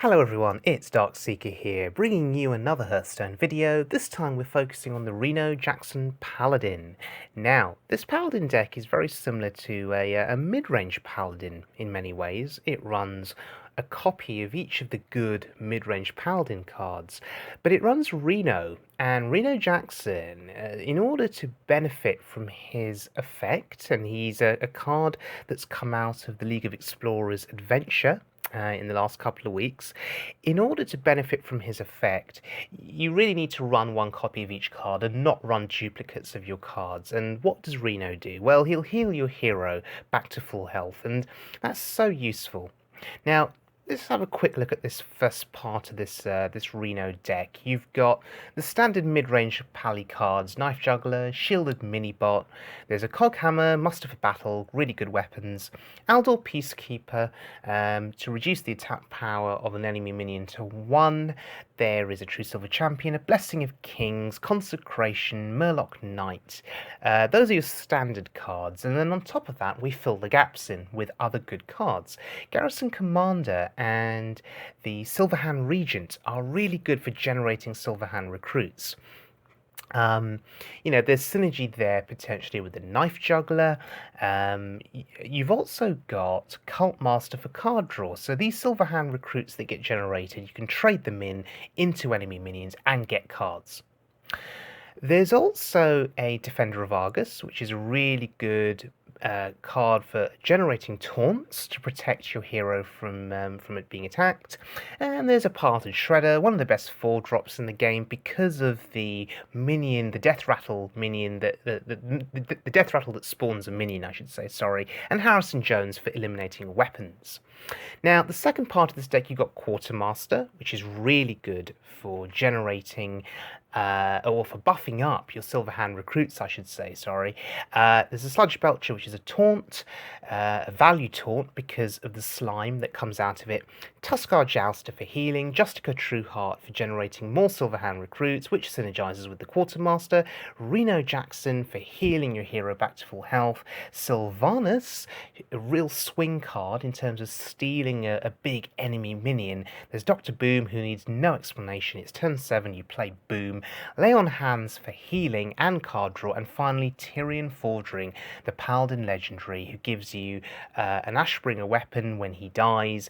Hello everyone, it's Darkseeker here, bringing you another Hearthstone video. This time we're focusing on the Reno Paladin. Now, this Paladin deck is very similar to a mid-range Paladin in many ways. It runs a copy of each of the good mid-range Paladin cards, but it runs Reno, and Reno Jackson, in order to benefit from his effect, and he's a card that's come out of the League of Explorers Adventure, in the last couple of weeks. In order to benefit from his effect, you really need to run one copy of each card and not run duplicates of your cards. And what does Reno do? Well, he'll heal your hero back to full health, and that's so useful. Now, let's have a quick look at this first part of this Reno deck. You've got the standard mid-range Pally cards, Knife Juggler, Shielded Minibot, there's a Coghammer, Muster for Battle, really good weapons, Aldor Peacekeeper, to reduce the attack power of an enemy minion to 1, there is a True Silver Champion, a Blessing of Kings, Consecration, Murloc Knight. Those are your standard cards, and then on top of that we fill the gaps in with other good cards. Garrison Commander and the Silverhand Regent are really good for generating Silverhand Recruits. You know, there's synergy there potentially with the Knife Juggler. You've also got Cult Master for card draw. So these Silverhand Recruits that get generated, you can trade them into enemy minions and get cards. There's also a Defender of Argus, which is a really good card for generating taunts to protect your hero from it being attacked. And there's a Parted Shredder, one of the best 4-drops in the game because of the minion, the Death Rattle minion, the Death Rattle that spawns a minion, I should say, sorry, and Harrison Jones for eliminating weapons. Now, the second part of this deck, you've got Quartermaster, which is really good for generating or for buffing up your Silverhand Recruits, I should say, sorry. There's a Sludge Belcher, which is a taunt, a value taunt because of the slime that comes out of it. Tuskar Jouster for healing, Justica Trueheart for generating more Silverhand Recruits, which synergizes with the Quartermaster. Reno Jackson for healing your hero back to full health. Sylvanus, a real swing card in terms of stealing a big enemy minion. There's Dr. Boom, who needs no explanation. It's turn 7, you play Boom. Lay on Hands for healing and card draw, and finally Tyrion Fordring, the Paladin legendary, who gives you an Ashbringer weapon when he dies.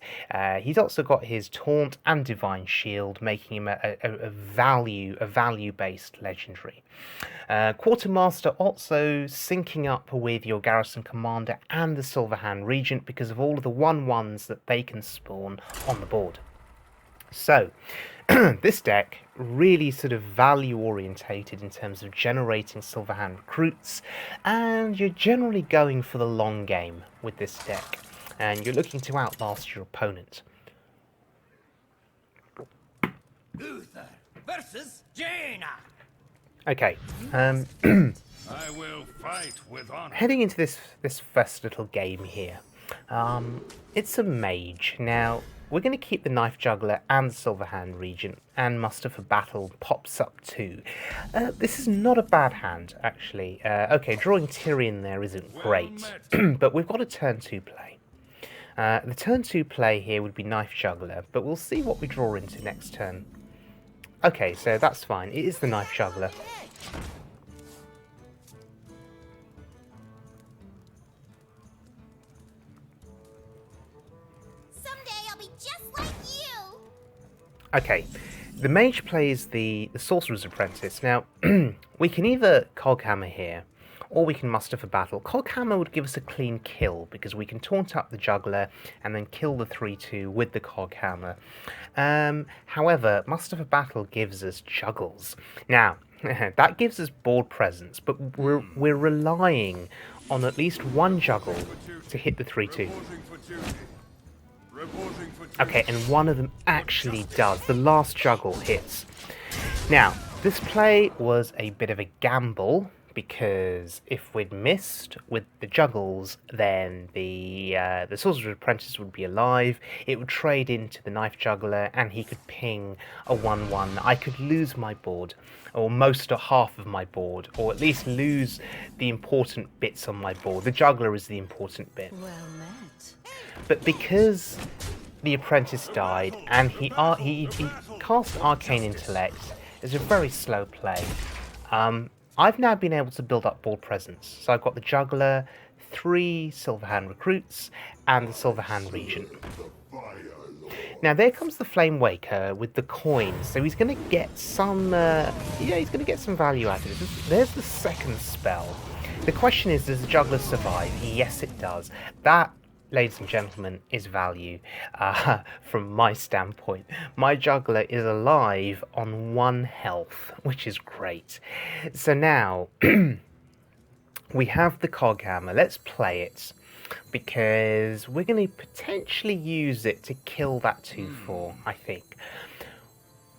He's also got his Taunt and Divine Shield, making him a value-based legendary. Quartermaster also syncing up with your Garrison Commander and the Silverhand Regent because of all of the 1/1s that they can spawn on the board. So, this deck really sort of value orientated in terms of generating Silverhand Recruits, and you're generally going for the long game with this deck, and you're looking to outlast your opponent. Uther versus Jaina. Okay, I will fight with honor. heading into this first little game here, it's a mage. Now, we're going to keep the Knife Juggler and the Silverhand Regent, and Muster for Battle pops up too. This is not a bad hand, actually. Okay, drawing Tyrion there isn't great, but we've got a turn 2 play. The turn 2 play here would be Knife Juggler, but we'll see what we draw into next turn. Okay, so that's fine. It is the Knife Juggler. Okay, the Mage plays the Sorcerer's Apprentice. Now, we can either Coghammer here, or we can Muster for Battle. Coghammer would give us a clean kill, because we can taunt up the Juggler and then kill the 3/2 with the Coghammer. However, Muster for Battle gives us Juggles. Now, that gives us board presence, but we're relying on at least one Juggle to hit the 3/2. Okay, and one of them actually does. The last Juggle hits. Now, this play was a bit of a gamble, because if we'd missed with the Juggles, then the Sorcerer's Apprentice would be alive. It would trade into the Knife Juggler, and he could ping a 1/1. I could lose my board, or most or half of my board, or at least lose the important bits on my board. The Juggler is the important bit. Well met. But because the apprentice died, and he cast Arcane Intellect. It's a very slow play. I've now been able to build up board presence. So I've got the Juggler, 3 Silverhand Recruits, and the Silverhand Regent. Now there comes the Flamewaker with the coins, so he's going to get some, he's going to get some value out of it. There's the second spell. The question is, does the Juggler survive? Yes, it does. That, ladies and gentlemen, is value from my standpoint. My Juggler is alive on 1 health, which is great. So now, we have the Coghammer. Let's play it, because we're going to potentially use it to kill that 2/4, I think.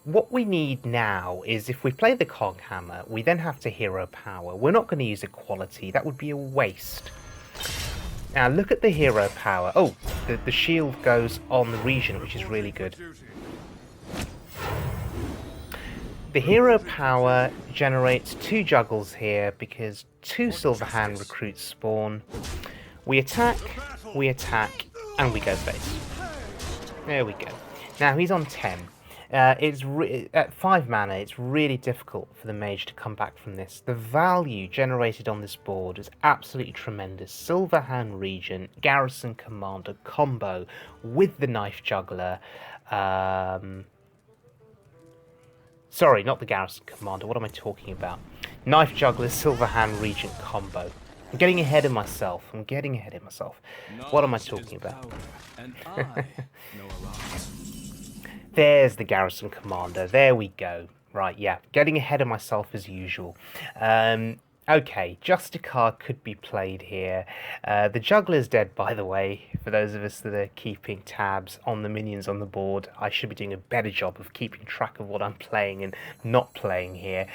What we need now is, if we play the Coghammer, we then have to hero power. We're not going to use equality. That would be a waste. Now look at the hero power. Oh, the shield goes on the Regent, which is really good. The hero power generates 2 juggles here because 2 Silverhand Recruits spawn. We attack, and we go face. There we go. Now he's on 10. At 5 mana, it's really difficult for the mage to come back from this. The value generated on this board is absolutely tremendous. Silverhand Regent, Garrison Commander combo with the Knife Juggler. Sorry, not the Garrison Commander. What am I talking about? Knife Juggler, Silverhand Regent combo. I'm getting ahead of myself. What am I talking about? There's the Garrison Commander. There we go. Right, yeah. Getting ahead of myself as usual. Okay, Justicar could be played here. The Juggler's dead, by the way. For those of us that are keeping tabs on the minions on the board, I should be doing a better job of keeping track of what I'm playing and not playing here.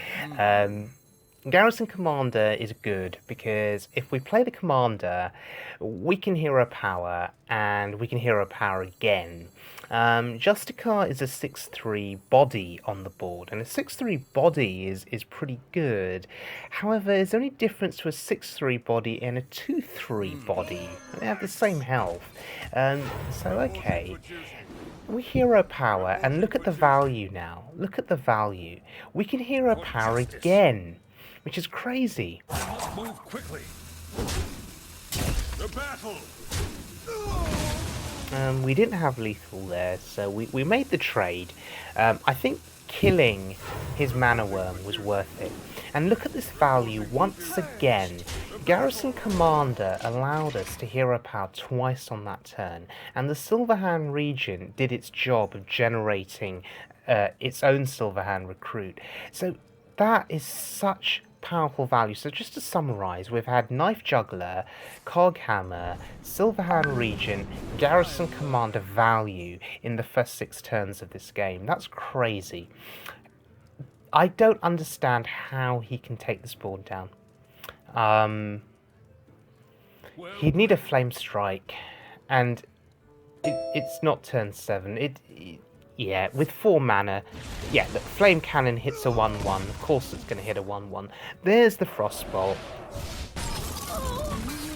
Garrison Commander is good because if we play the Commander, we can hero power and we can hero power again. Justicar is a 6/3 body on the board, and a 6/3 body is pretty good. However, there's only difference to a 6/3 body and a 2/3 body. They have the same health. So okay. We hero power, and look at the value now. Look at the value. We can hero power again, which is crazy. Move quickly. The battle. We didn't have lethal there, so we made the trade. I think killing his mana worm was worth it. And look at this value once again. Garrison Commander allowed us to hero power twice on that turn, and the Silverhand Regent did its job of generating its own Silverhand Recruit. So that is such powerful value. So just to summarize, we've had Knife Juggler, Coghammer, Silverhand Regent, Garrison Commander value in the first 6 turns of this game. That's crazy. I don't understand how he can take this board down. He'd need a Flame Strike, and it's not turn 7. Yeah, with 4 mana, yeah, the Flame Cannon hits a 1/1. Of course it's going to hit a 1/1. There's the Frostbolt.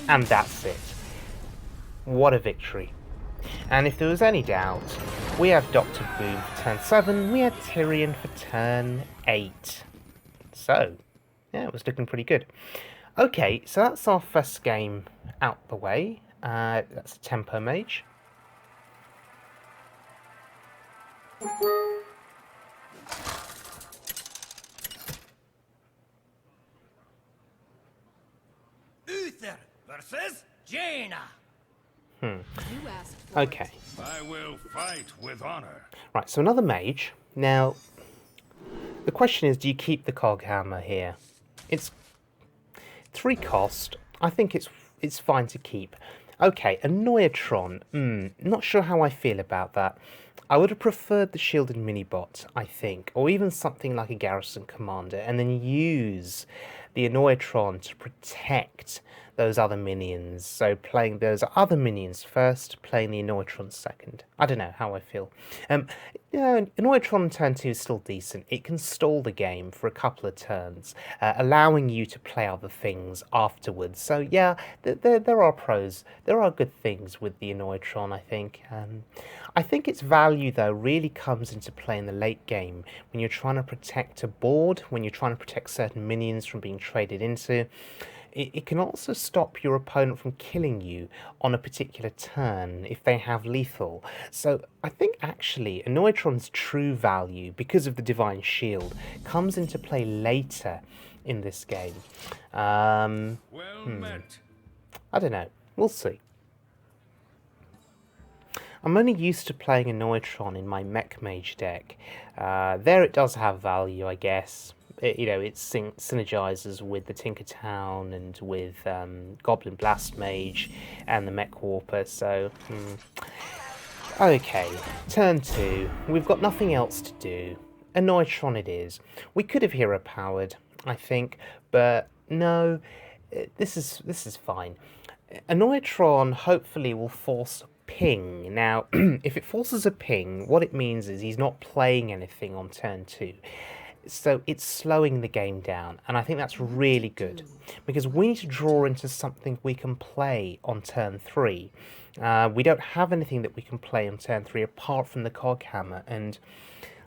And that's it. What a victory. And if there was any doubt, we have Dr. Boom for turn 7, we had Tyrion for turn 8. So, yeah, it was looking pretty good. Okay, so that's our first game out the way. That's a Tempo Mage. Uther versus Jaina. Okay. I will fight with honor. Right, so another mage. Now, the question is, do you keep the Coghammer here? It's 3 cost. I think it's fine to keep. Okay, a Noyatron. Not sure how I feel about that. I would have preferred the Shielded Minibot, I think, or even something like a Garrison Commander, and then use the Noyatron to protect those other minions. So playing those other minions first, playing the Annoytron second. I don't know how I feel. Yeah, Annoytron turn 2 is still decent. It can stall the game for a couple of turns, allowing you to play other things afterwards. So yeah, there are pros. There are good things with the Annoytron, I think. I think its value, though, really comes into play in the late game when you're trying to protect a board, when you're trying to protect certain minions from being traded into. It can also stop your opponent from killing you on a particular turn if they have lethal. So I think actually Annoytron's true value, because of the Divine Shield, comes into play later in this game. Well met. I don't know. We'll see. I'm only used to playing Annoytron in my Mech Mage deck. There it does have value, I guess. It synergizes with the Tinkertown and with Goblin Blast Mage and the Mech Warper, so... Okay, turn 2. We've got nothing else to do. Annoytron it is. We could have hero powered, I think, but no, this is fine. Annoytron hopefully will force ping. Now, if it forces a ping, what it means is he's not playing anything on turn 2. So it's slowing the game down, and I think that's really good, because we need to draw into something we can play on turn 3. We don't have anything that we can play on turn 3 apart from the Coghammer, and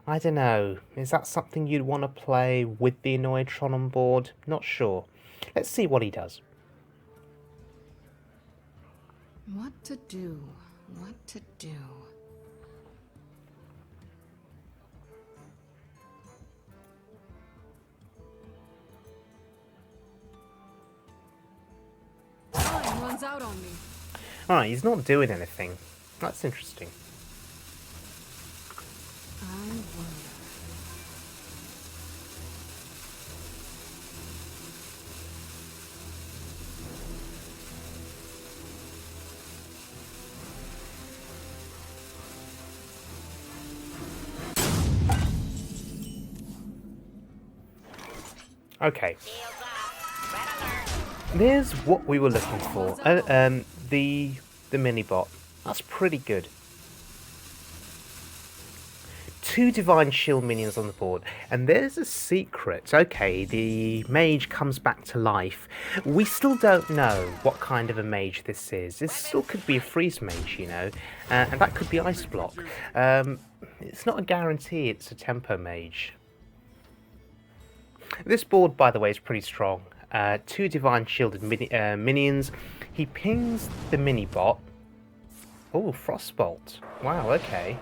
I don't know, is that something you'd want to play with the Annoytron on board? Not sure. Let's see what he does. What to do? What to do? Time runs out on me. Alright, he's not doing anything. That's interesting. I wonder. Okay. There's what we were looking for. The mini-bot. That's pretty good. 2 Divine Shield minions on the board. And there's a secret. Okay, the mage comes back to life. We still don't know what kind of a mage this is. This still could be a freeze mage, you know. And that could be ice block. It's not a guarantee it's a tempo mage. This board, by the way, is pretty strong. 2 Divine Shielded minions. He pings the mini-bot. Oh, Frostbolt. Wow, okay.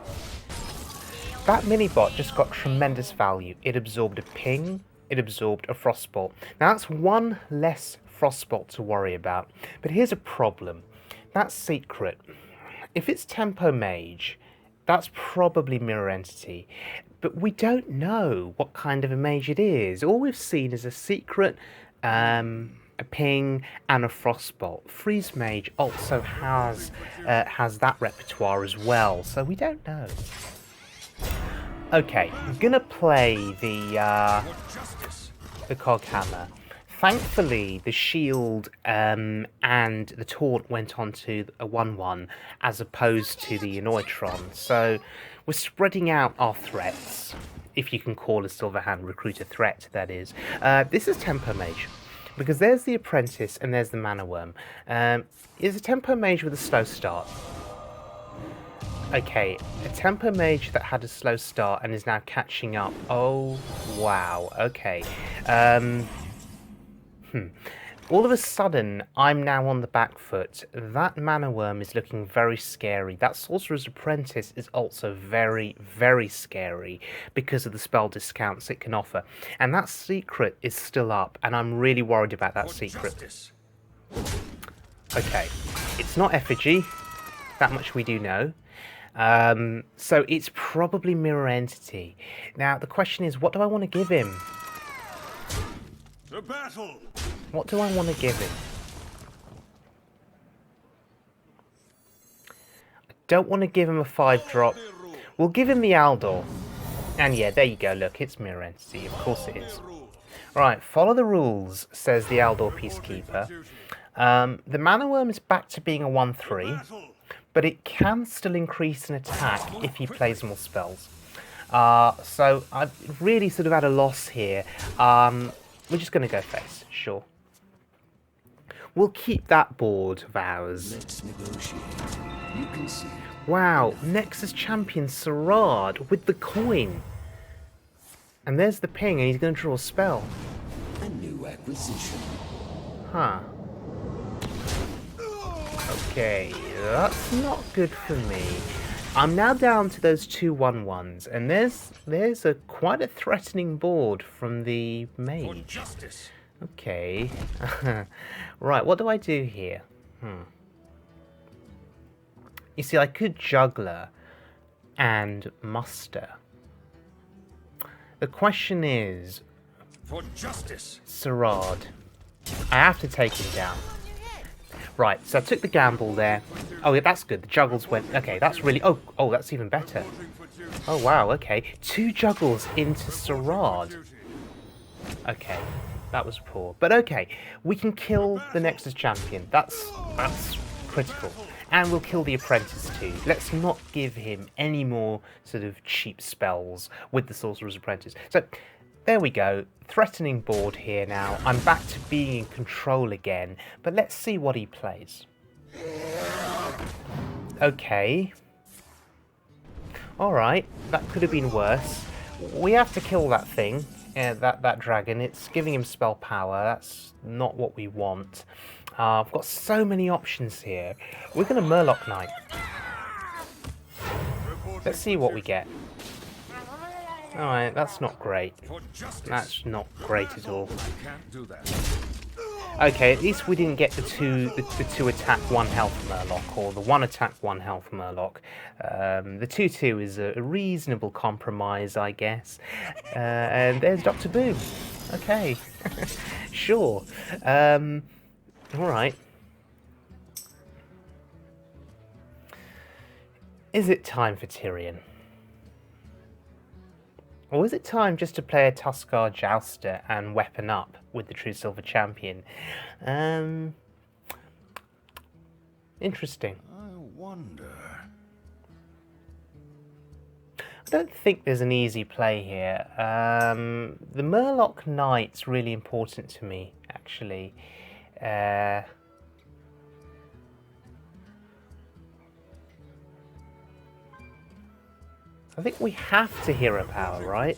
That mini-bot just got tremendous value. It absorbed a ping, it absorbed a Frostbolt. Now that's one less Frostbolt to worry about. But here's a problem. That's secret. If it's Tempo Mage, that's probably Mirror Entity. But we don't know what kind of a mage it is. All we've seen is a secret, a ping, and a Frostbolt. Freeze Mage also has that repertoire as well, so we don't know. Okay, I'm gonna play the Coghammer. Thankfully, the shield and the taunt went on to a 1/1 as opposed to the Annoytron. So we're spreading out our threats, if you can call a Silverhand Recruit a threat, that is. This is Tempo Mage, because there's the Apprentice and there's the Mana Worm. Is a Tempo Mage with a slow start. Okay, a Tempo Mage that had a slow start and is now catching up. Oh, wow, okay. All of a sudden, I'm now on the back foot. That Mana Worm is looking very scary. That Sorcerer's Apprentice is also very, very scary because of the spell discounts it can offer. And that secret is still up, and I'm really worried about that secret. Okay, it's not Effigy. That much we do know. So it's probably Mirror Entity. Now, the question is, what do I want to give him? The battle. What do I want to give him? I don't want to give him a 5-drop. We'll give him the Aldor. And yeah, there you go, look, it's Mirror Entity, of course it is. Right, follow the rules, says the Aldor Peacekeeper. The Mana Worm is back to being a 1/3, but it can still increase in attack if he plays more spells. So I've really sort of had a loss here. We're just going to go face, sure. We'll keep that board of ours. Let's negotiate. You can see. Wow, Nexus champion Sarad with the coin. And there's the ping, and he's going to draw a spell. A new acquisition. Huh. Okay, that's not good for me. I'm now down to those 2/1/1s, and there's quite a threatening board from the mage. Okay. Right, what do I do here? You see, I could juggler and muster. The question is, For justice. Sarad, I have to take him down. Right, so I took the gamble there. Oh, yeah, that's good. The juggles went... Okay, that's really... Oh, that's even better. Oh, wow, okay. 2 juggles into Sarad. Okay, that was poor. But okay, we can kill the Nexus champion. That's critical. And we'll kill the apprentice too. Let's not give him any more sort of cheap spells with the Sorcerer's Apprentice. So, there we go. Threatening board here now. I'm back to being in control again. But let's see what he plays. Okay. Alright, that could have been worse. We have to kill that thing. That dragon. It's giving him spell power. That's not what we want. I've got so many options here. We're going to Murloc Knight. Let's see what we get. Alright, that's not great. That's not great at all. Okay, at least we didn't get the two attack 1 health Murloc, or the 1 attack 1 health Murloc. The 2/2 is a reasonable compromise, I guess. And there's Dr. Boom. Okay, sure. Alright. Is it time for Tyrion? Or is it time just to play a Tuskar Jouster and weapon up with the True Silver Champion? Interesting. I wonder. I don't think there's an easy play here. The Murloc Knight's really important to me, actually. I think we have to hero power, right?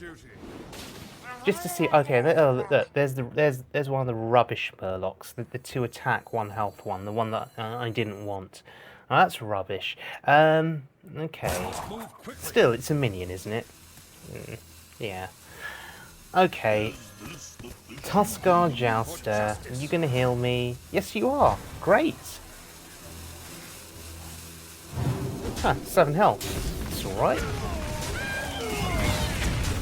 Just to see. Okay, look, there's one of the rubbish Murlocs, the 2 attack 1 health one, the one that I didn't want. Oh, that's rubbish. Okay. Still, it's a minion, isn't it? Yeah. Okay. Tuskar Jouster, are you gonna heal me? Yes, you are. Great. Huh, 7 health. It's alright.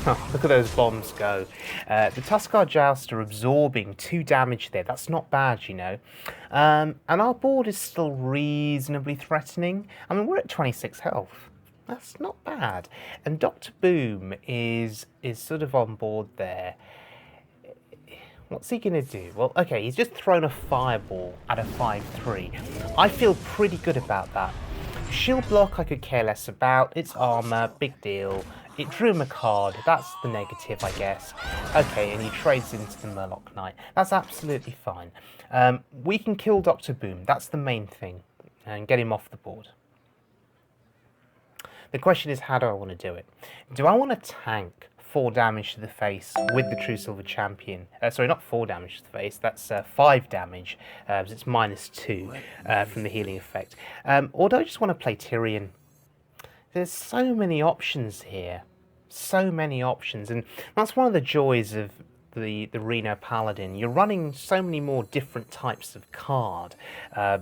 Huh, look at those bombs go. The Tuskar Jouster absorbing 2 damage there. That's not bad, you know. And our board is still reasonably threatening. I mean, we're at 26 health. That's not bad. And Dr. Boom is sort of on board there. What's he going to do? Well, okay, he's just thrown a fireball at a 5/3. I feel pretty good about that. Shield block I could care less about. It's armor, big deal. It drew him a card. That's the negative, I guess. Okay, and he trades into the Murloc Knight. That's absolutely fine. We can kill Dr. Boom. That's the main thing. And get him off the board. The question is, how do I want to do it? Do I want to tank 4 damage to the face with the True Silver Champion? Sorry, not 4 damage to the face. That's 5 damage. So it's -2 from the healing effect. Or do I just want to play Tyrion? There's so many options here. So many options. And that's one of the joys of the Reno Paladin. You're running so many more different types of card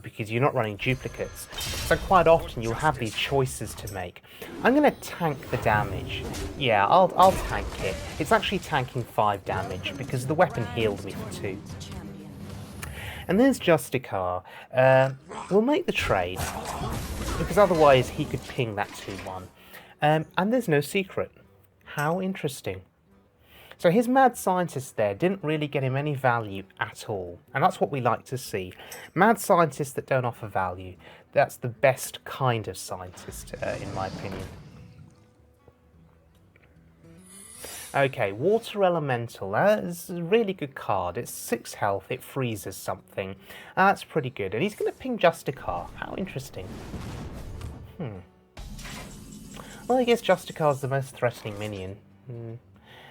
because you're not running duplicates. So quite often you'll have these choices to make. I'm going to tank the damage. Yeah, I'll tank it. It's actually tanking 5 damage because the weapon healed me for 2. And there's Justicar. We'll make the trade, because otherwise he could ping that 2/1. And there's no secret. How interesting. So his mad scientist there didn't really get him any value at all. And that's what we like to see. Mad scientists that don't offer value. That's the best kind of scientist, in my opinion. Okay, Water Elemental. That is a really good card. It's 6 health. It freezes something. That's pretty good. And he's going to ping Justicar. How interesting. Well, I guess Justicar's the most threatening minion.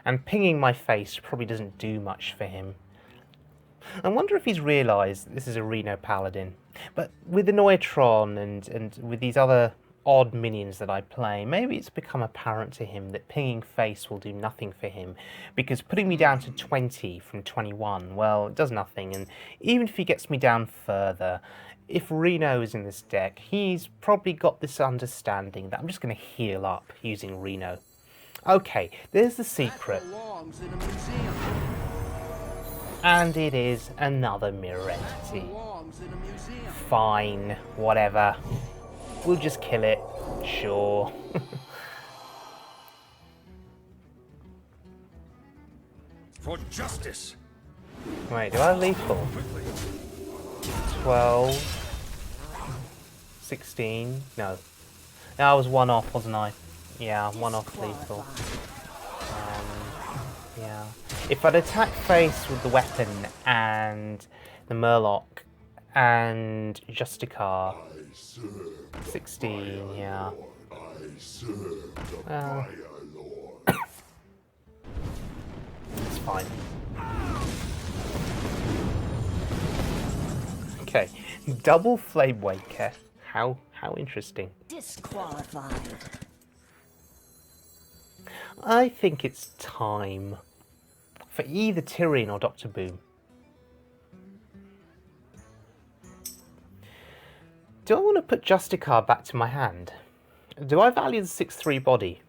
And pinging my face probably doesn't do much for him. I wonder if he's realised this is a Reno Paladin. But with the Neutron and with these other odd minions that I play, maybe it's become apparent to him that pinging face will do nothing for him, because putting me down to 20 from 21, well, it does nothing. And even if he gets me down further, if Reno is in this deck, he's probably got this understanding that I'm just going to heal up using Reno. Okay, there's the secret. And it is another mirror entity. Fine, whatever. We'll just kill it, sure. For justice. Wait, do I have lethal? 12, 16, no. No, I was one off, wasn't I? Yeah, one off lethal. Yeah. If I'd attack face with the weapon and the Murloc and Justicar, 16, yeah. It's fine. Okay, Double Flamewaker. How interesting. Disqualified. I think it's time for either Tyrion or Dr. Boom. Do I want to put Justicar back to my hand? Do I value the 6-3 body?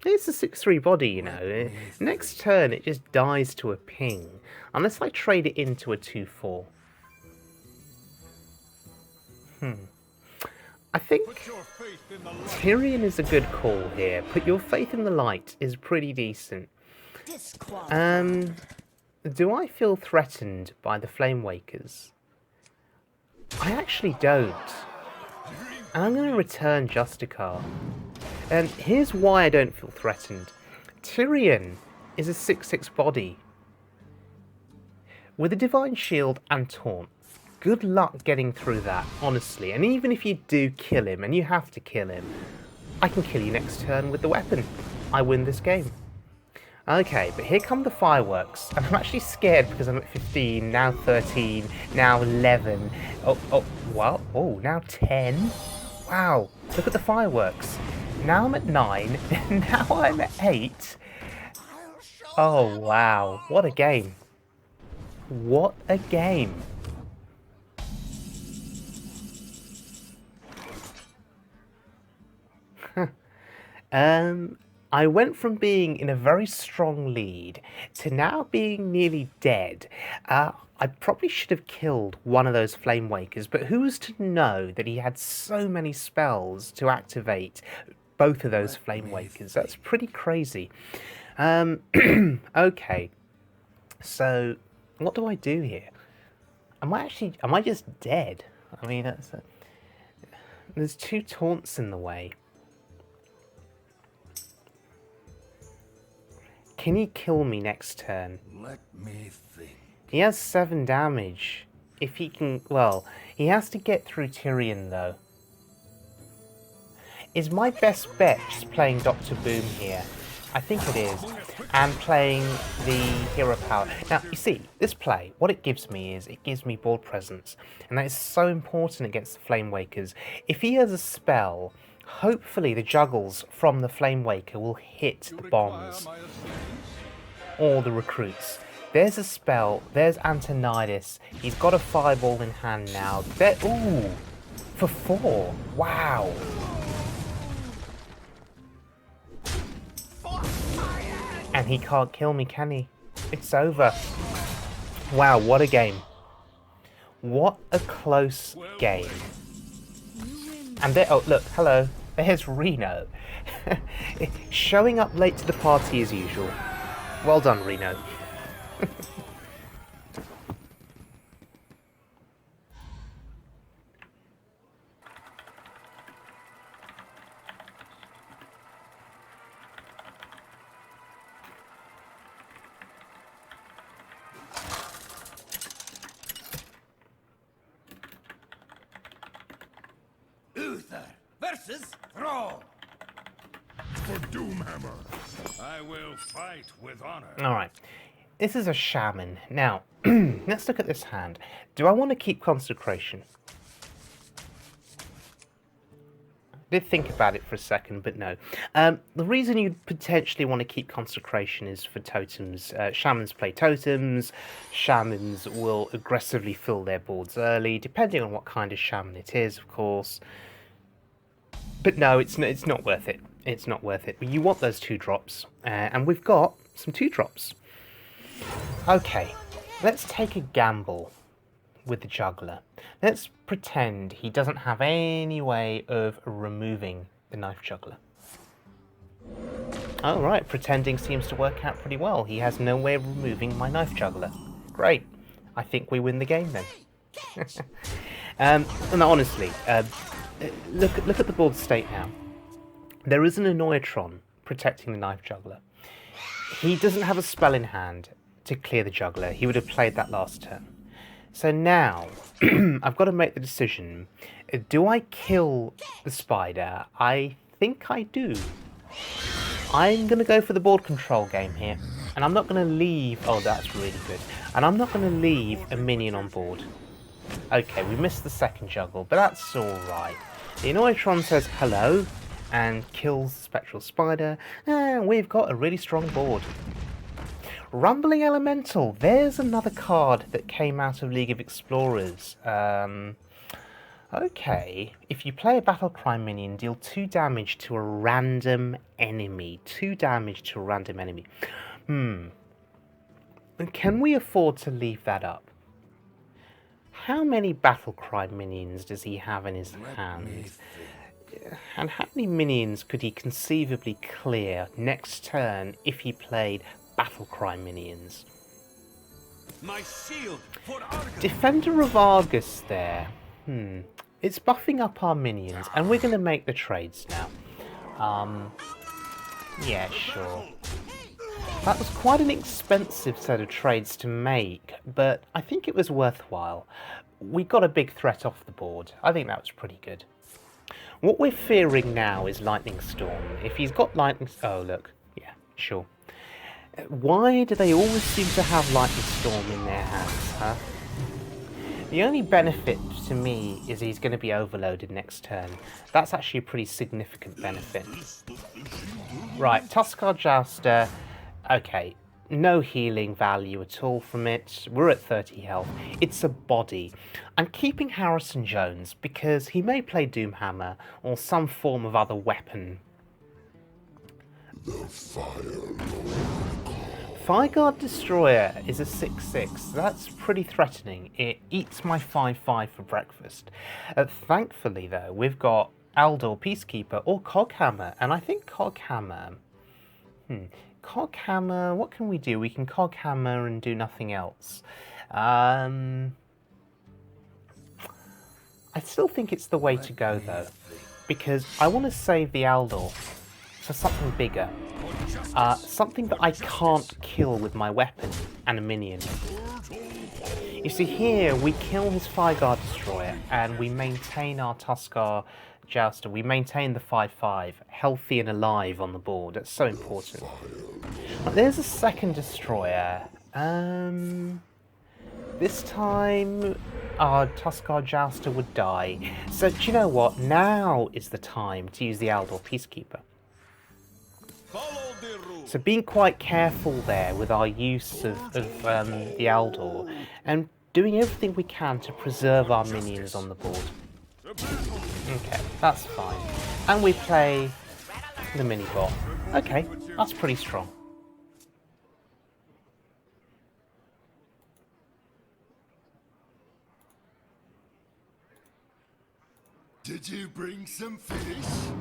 It's a 6-3 body, you know. Next turn it just dies to a ping, unless I trade it into a 2-4. I think Tyrion is a good call here. Put your faith in the light is pretty decent. Do I feel threatened by the Flamewakers? I actually don't. And I'm going to return Justicar. And here's why I don't feel threatened. Tyrion is a 6-6 body. With a Divine Shield and Taunt. Good luck getting through that, honestly. And even if you do kill him, and you have to kill him, I can kill you next turn with the weapon. I win this game. Okay, but here come the fireworks. And I'm actually scared because I'm at 15, now 13, now 11. Now 10. Wow, look at the fireworks. Now I'm at 9, now I'm at 8. Oh, wow, what a game. What a game. I went from being in a very strong lead to now being nearly dead. I probably should have killed one of those Flamewakers, but who's to know that he had so many spells to activate both of those Flamewakers? That's pretty crazy. Okay, so what do I do here? Am I just dead? I mean, there's 2 taunts in the way. Can he kill me next turn? Let me think. He has 7 damage. If he can... Well, he has to get through Tyrion, though. Is my best bet just playing Dr. Boom here? I think it is. And playing the Hero Power. Now, you see, this play, what it gives me is, it gives me board presence. And that is so important against the Flamewakers. If he has a spell... Hopefully the juggles from the Flamewaker will hit the bombs. Or the recruits. There's a spell. There's Antonidas. He's got a fireball in hand now. Ooh! For 4. Wow! And he can't kill me, can he? It's over. Wow, what a game. What a close game. And there, oh look, hello, there's Reno. Showing up late to the party as usual. Well done, Reno. Uther versus Thrall. For Doomhammer. I will fight with honor. Alright. This is a Shaman. Now, let's look at this hand. Do I want to keep Consecration? I did think about it for a second, but no. The reason you'd potentially want to keep Consecration is for totems. Shamans play totems. Shamans will aggressively fill their boards early, depending on what kind of Shaman it is, of course. But no, it's not worth it. It's not worth it. But you want those 2 drops, and we've got some 2 drops. Okay, let's take a gamble with the juggler. Let's pretend he doesn't have any way of removing the knife juggler. Oh right, pretending seems to work out pretty well. He has no way of removing my knife juggler. Great. I think we win the game then. And honestly, look at the board state now. There is an Annoyatron protecting the knife juggler. He doesn't have a spell in hand to clear the juggler. He would have played that last turn. So now, I've got to make the decision. Do I kill the spider? I think I do. I'm going to go for the board control game here. And I'm not going to leave... Oh, that's really good. And I'm not going to leave a minion on board. Okay, we missed the second juggle, but that's alright. The Annoyatron says hello and kills the Spectral Spider. And we've got a really strong board. Rumbling Elemental. There's another card that came out of League of Explorers. Okay. If you play a Battlecry minion, deal 2 damage to a random enemy. 2 damage to a random enemy. Can we afford to leave that up? How many Battlecry minions does he have in his hand? And how many minions could he conceivably clear next turn if he played Battlecry minions? My shield for Argus. Defender of Argus there. It's buffing up our minions, and we're going to make the trades now. Yeah, sure. That was quite an expensive set of trades to make, but I think it was worthwhile. We got a big threat off the board. I think that was pretty good. What we're fearing now is Lightning Storm. If he's got Lightning... Oh, look. Yeah, sure. Why do they always seem to have Lightning Storm in their hands, huh? The only benefit to me is he's going to be overloaded next turn. That's actually a pretty significant benefit. Right, Tuskar Jouster. Okay, no healing value at all from it. We're at 30 health. It's a body. I'm keeping Harrison Jones because he may play Doomhammer or some form of other weapon. Fireguard Destroyer is a 6/6. That's pretty threatening. It eats my 5/5 for breakfast. Thankfully, though, we've got Aldor Peacekeeper or Coghammer, and I think Coghammer... Coghammer, what can we do? We can Coghammer and do nothing else. I still think it's the way to go, though, because I want to save the Aldor for something bigger. Something that I can't kill with my weapon and a minion. You see, here we kill his Fireguard Destroyer and we maintain our Tuskar Jouster. We maintain the 5/5, healthy and alive on the board. That's so important. There's a second Destroyer. This time our Tuskar Jouster would die. So, do you know what? Now is the time to use the Aldor Peacekeeper. So being quite careful there with our use of the Aldor, and doing everything we can to preserve our minions on the board. Okay, that's fine. And we play the mini-bot. Okay, that's pretty strong. Did you bring some fish?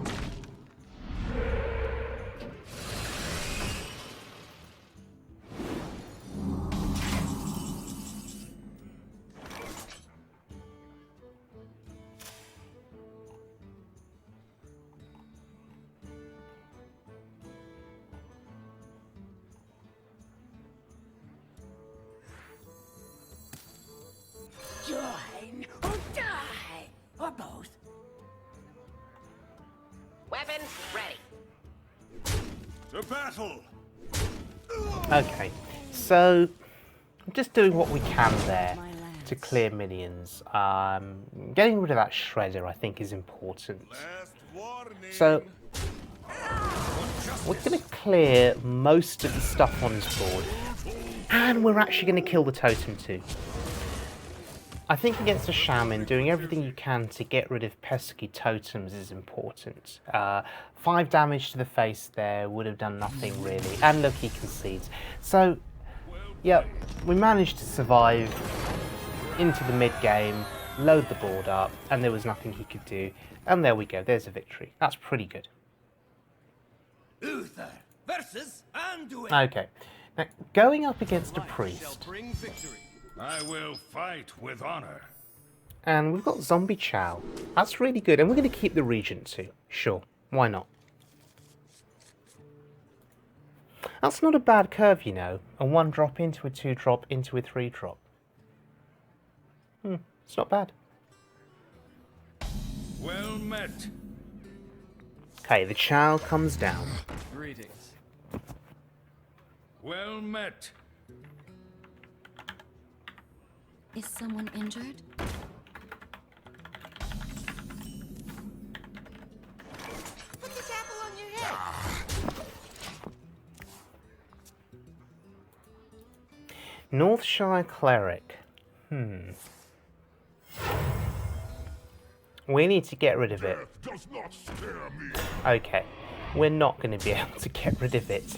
When ready. To battle! Okay, so I'm just doing what we can there to clear minions. Getting rid of that shredder, I think, is important. Last warning! So we're going to clear most of the stuff on his board, and we're actually going to kill the totem too. I think against a Shaman, doing everything you can to get rid of pesky totems is important. 5 damage to the face there would have done nothing really, and look, he concedes. So, yeah, we managed to survive into the mid-game, load the board up, and there was nothing he could do. And there we go, there's a victory. That's pretty good. Uther versus Anduin. Okay, now going up against a priest, Bring victory. I will fight with honor. and we've got Zombie Chow. That's really good, and we're going to keep the Regent too. Sure, why not? That's not a bad curve, you know. A 1-drop into a 2-drop into a 3-drop. It's not bad. Well met. Okay, the Chow comes down. Greetings. Well met. Is someone injured? Put this apple on your head. Northshire Cleric. We need to get rid of it. Does not scare me. Okay, we're not going to be able to get rid of it.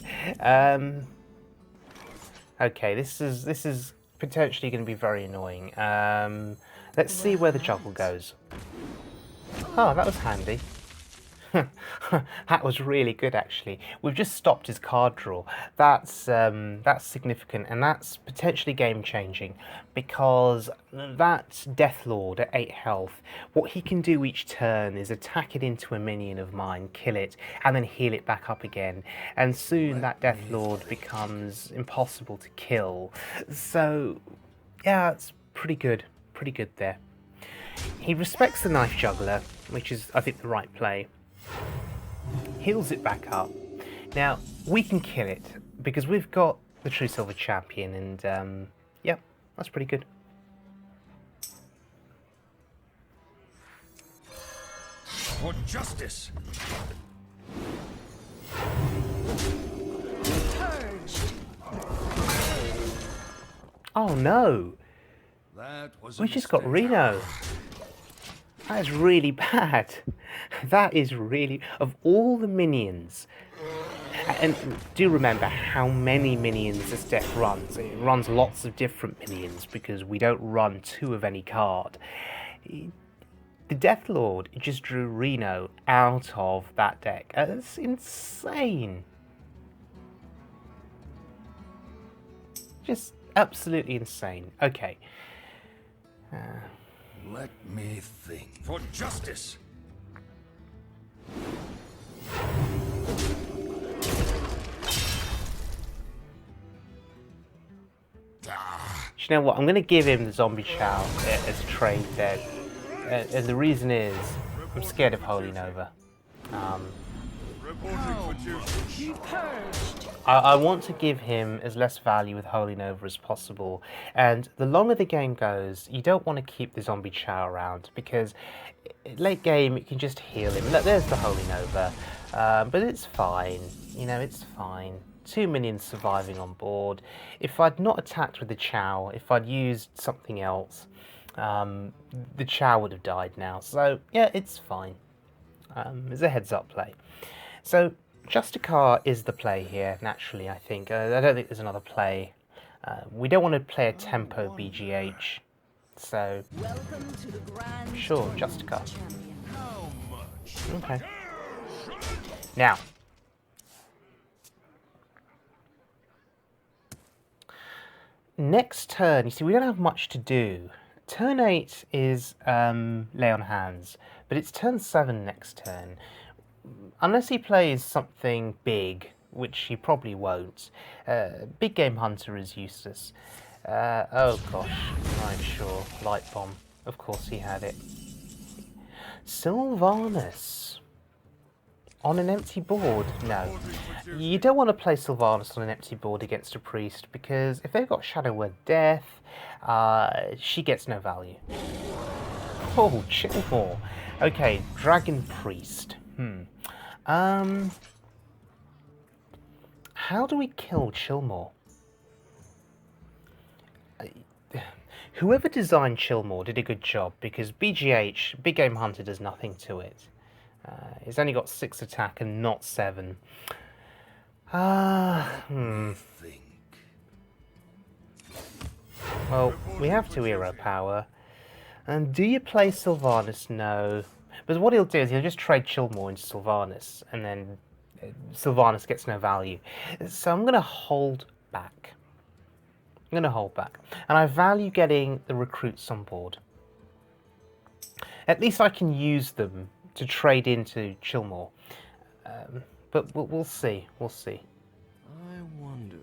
Okay, this is potentially going to be very annoying. Let's see where the juggle goes. Oh, that was handy. That was really good, actually. We've just stopped his card draw. That's significant, and that's potentially game-changing, because that Death Lord at 8 health, what he can do each turn is attack it into a minion of mine, kill it, and then heal it back up again. And soon that Death Lord becomes impossible to kill. So, yeah, it's pretty good there. He respects the Knife Juggler, which is, I think, the right play. Heals it back up. Now, we can kill it, because we've got the True Silver Champion, and, yeah, that's pretty good. For justice. Oh, no! That was a We just got mistake. Reno. That is really bad. That is really... Of all the minions... And do remember how many minions this deck runs. It runs lots of different minions because we don't run 2 of any card. The Death Lord just drew Reno out of that deck. That's insane. Just absolutely insane. Okay. Let me think. For justice. You know what? I'm going to give him the Zombie Chow as a trade there. And the reason is, I'm scared of Holy Nova. Reporting for duty. I want to give him as less value with Holy Nova as possible. And the longer the game goes, you don't want to keep the Zombie Chow around, because late game, you can just heal him. Look, there's the Holy Nova. But it's fine. You know, it's fine. 2 minions surviving on board. If I'd not attacked with the Chow, if I'd used something else, the Chow would have died now. So, yeah, it's fine. It's a heads-up play. So, Justicar is the play here, naturally, I think. I don't think there's another play. We don't want to play a tempo BGH. So, sure, Justicar. Okay. Now, next turn, you see, we don't have much to do. Turn 8 is lay on hands, but it's turn 7 next turn. Unless he plays something big, which he probably won't, Big Game Hunter is useless. Oh gosh, right, sure, Light Bomb. Of course he had it. Sylvanas. On an empty board? No. You don't want to play Sylvanas on an empty board against a priest, because if they've got Shadow Word Death, she gets no value. Oh, chill more. Okay, Dragon Priest. How do we kill Chillmore? Whoever designed Chillmore did a good job, because BGH, Big Game Hunter, does nothing to it. It's only got 6 attack and not 7. Well, we have 2 hero power. And do you play Sylvanas? No. But what he'll do is he'll just trade Chillmore into Sylvanas, and then Sylvanas gets no value. So I'm going to hold back. And I value getting the recruits on board. At least I can use them to trade into Chillmore. But we'll see. We'll see. I wonder.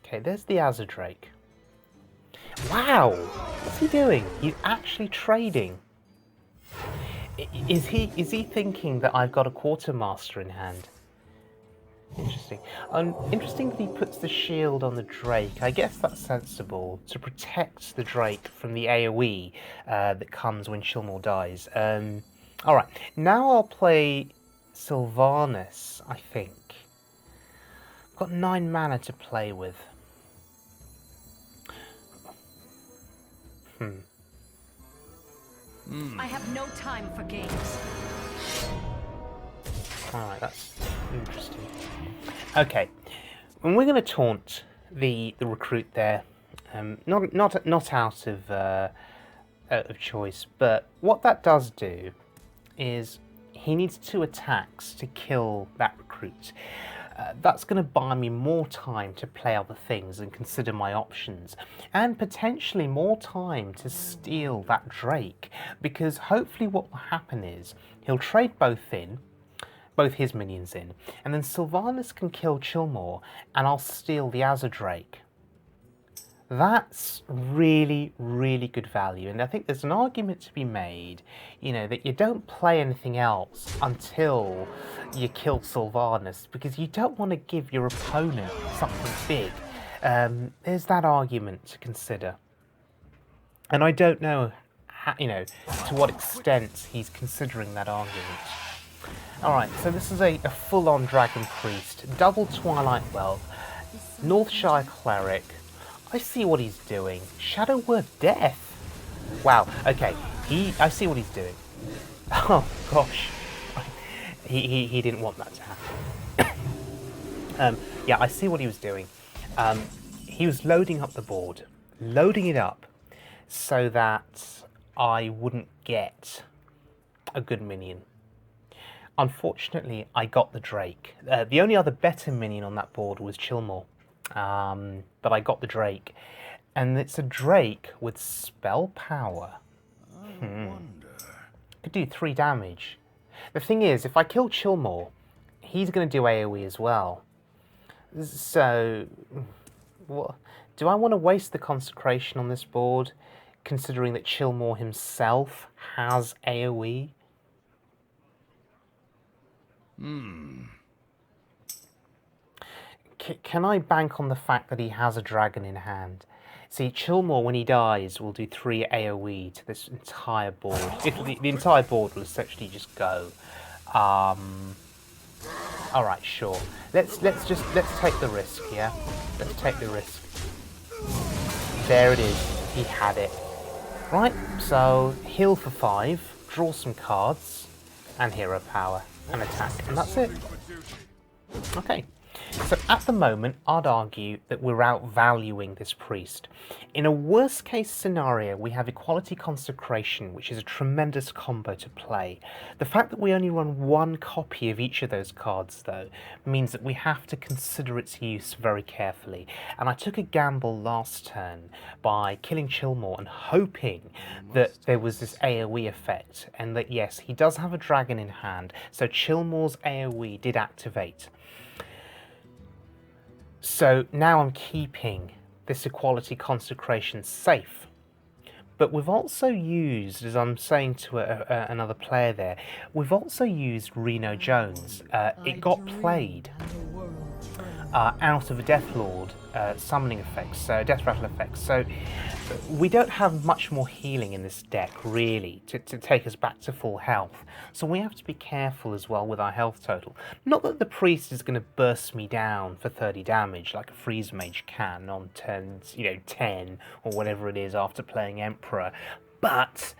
Okay, there's the Azure-Drake. Wow! What's he doing? He's actually trading. Is he thinking that I've got a Quartermaster in hand? Interesting. Interesting that he puts the shield on the Drake. I guess that's sensible, to protect the Drake from the AoE that comes when Chillmore dies. Alright, now I'll play Sylvanas, I think. I've got 9 mana to play with. I have no time for games. Alright, that's interesting. Okay, and we're going to taunt the recruit there. Not out of choice, but what that does do is he needs 2 attacks to kill that recruit. That's going to buy me more time to play other things and consider my options, and potentially more time to steal that Drake, because hopefully what will happen is he'll trade both his minions in, and then Sylvanas can kill Chillmore, and I'll steal the Azure-Drake. That's really, really good value, and I think there's an argument to be made, you know, that you don't play anything else until you kill Sylvanas, because you don't want to give your opponent something big. There's that argument to consider, and I don't know, how, you know, to what extent he's considering that argument. Alright, so this is a full-on Dragon Priest, double Twilight Wealth, Northshire Cleric. I see what he's doing. Shadow Word Death. Wow, okay, I see what he's doing. Oh, gosh. He didn't want that to happen. Yeah, I see what he was doing. He was loading up the board. Loading it up so that I wouldn't get a good minion. Unfortunately, I got the Drake. The only other better minion on that board was Chillmore. But I got the Drake. And it's a Drake with spell power. Could do 3 damage. The thing is, if I kill Chillmore, he's going to do AoE as well. So, what, do I want to waste the Consecration on this board, considering that Chillmore himself has AoE? Can I bank on the fact that he has a dragon in hand? See, Chillmore, when he dies, will do 3 AoE to this entire board. If the entire board will essentially just go. All right, sure. Let's take the risk, yeah. Let's take the risk. There it is. He had it. Right. So heal for 5, draw some cards, and hero power, and attack, and that's it. Okay. So at the moment, I'd argue that we're outvaluing this priest. In a worst case scenario, we have Equality Consecration, which is a tremendous combo to play. The fact that we only run 1 copy of each of those cards, though, means that we have to consider its use very carefully. And I took a gamble last turn by killing Chillmore and hoping that there was this AoE effect, and that yes, he does have a dragon in hand, so Chillmore's AoE did activate. So now I'm keeping this Equality Consecration safe. But we've also used, as I'm saying to another player there, we've also used Reno Jones. It got played out of a Death Lord summoning effects, so Death Rattle effects. So we don't have much more healing in this deck, really, to take us back to full health. So we have to be careful as well with our health total. Not that the priest is going to burst me down for 30 damage like a freeze mage can on turns, 10 or whatever it is after playing Emperor, but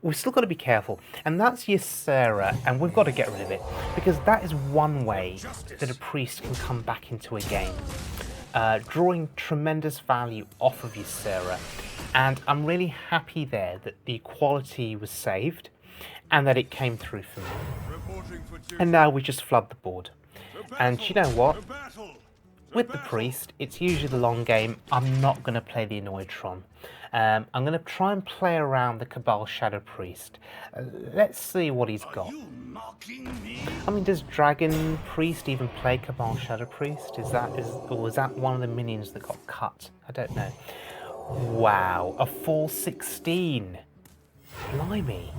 we've still got to be careful. And that's Ysera, and we've got to get rid of it, because that is one way that a priest can come back into a game, drawing tremendous value off of Ysera. And I'm really happy there that the equality was saved and that it came through for me. And now we just flood the board. And you know what? With the priest, it's usually the long game. I'm not going to play the Anoitron. I'm going to try and play around the Cabal Shadow Priest. Let's see what he's got. I mean, does Dragon Priest even play Cabal Shadow Priest? Or was that one of the minions that got cut? I don't know. Wow, a full 16. Blimey.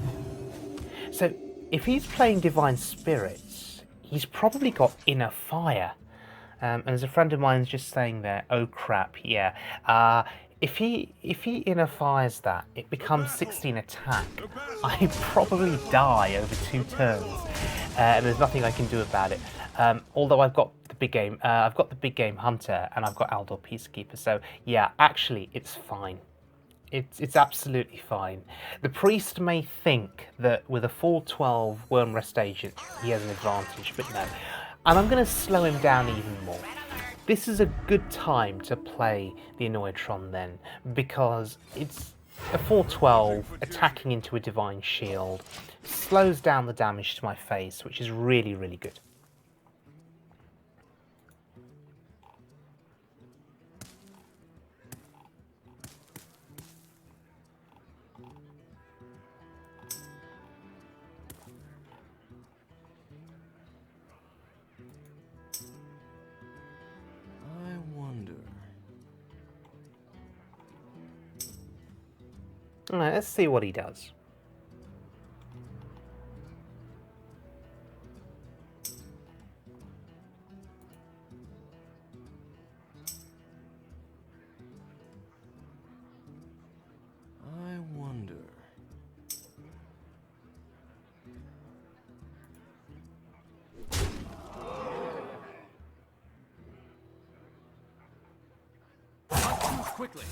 So, if he's playing Divine Spirits, he's probably got Inner Fire. And there's a friend of mine just saying there, oh crap, yeah. If he Inner Fires that, it becomes 16 attack. I probably die over 2 turns, and there's nothing I can do about it. Although I've got the big game, Hunter, and I've got Aldor Peacekeeper. So yeah, actually, it's fine. It's absolutely fine. The priest may think that with a full 12 Worm Rest Agent, he has an advantage, but no. And I'm going to slow him down even more. This is a good time to play the Anoitron then, because it's a 4/12 attacking into a Divine Shield, slows down the damage to my face, which is really, really good. Alright, let's see what he does. I wonder. Quickly.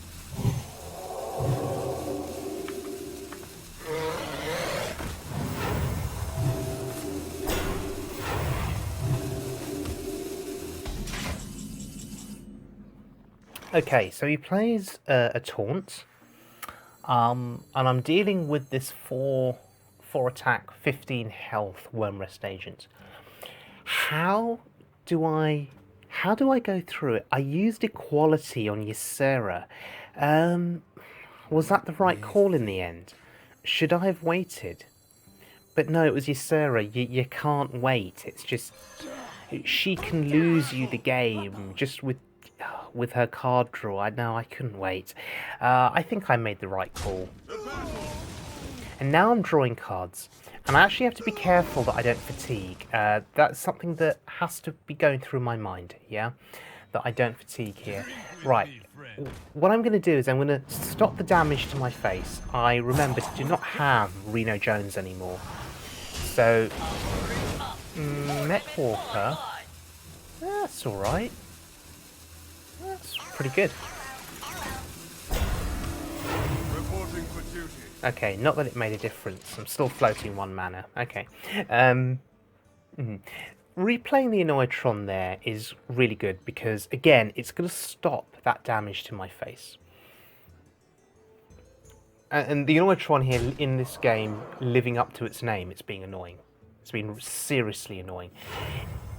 Okay, so he plays a taunt, and I'm dealing with this 4 attack, 15 health Worm Rest Agent. How do I go through it? I used equality on Ysera. Was that the right call in the end? Should I have waited? But no, it was Ysera. You can't wait. It's just she can lose you the game just with her card draw. I know, I couldn't wait. I think I made the right call. And now I'm drawing cards. And I actually have to be careful that I don't fatigue. That's something that has to be going through my mind, yeah? That I don't fatigue here. Right, what I'm going to do is I'm going to stop the damage to my face. I remember to do not have Reno Jones anymore. So, Mech Walker, that's alright. That's pretty good. Okay, not that it made a difference. I'm still floating 1 mana. Okay. Replaying the Anoitron there is really good because, again, it's going to stop that damage to my face. And the Anoitron here in this game, living up to its name, it's being annoying. It's been seriously annoying.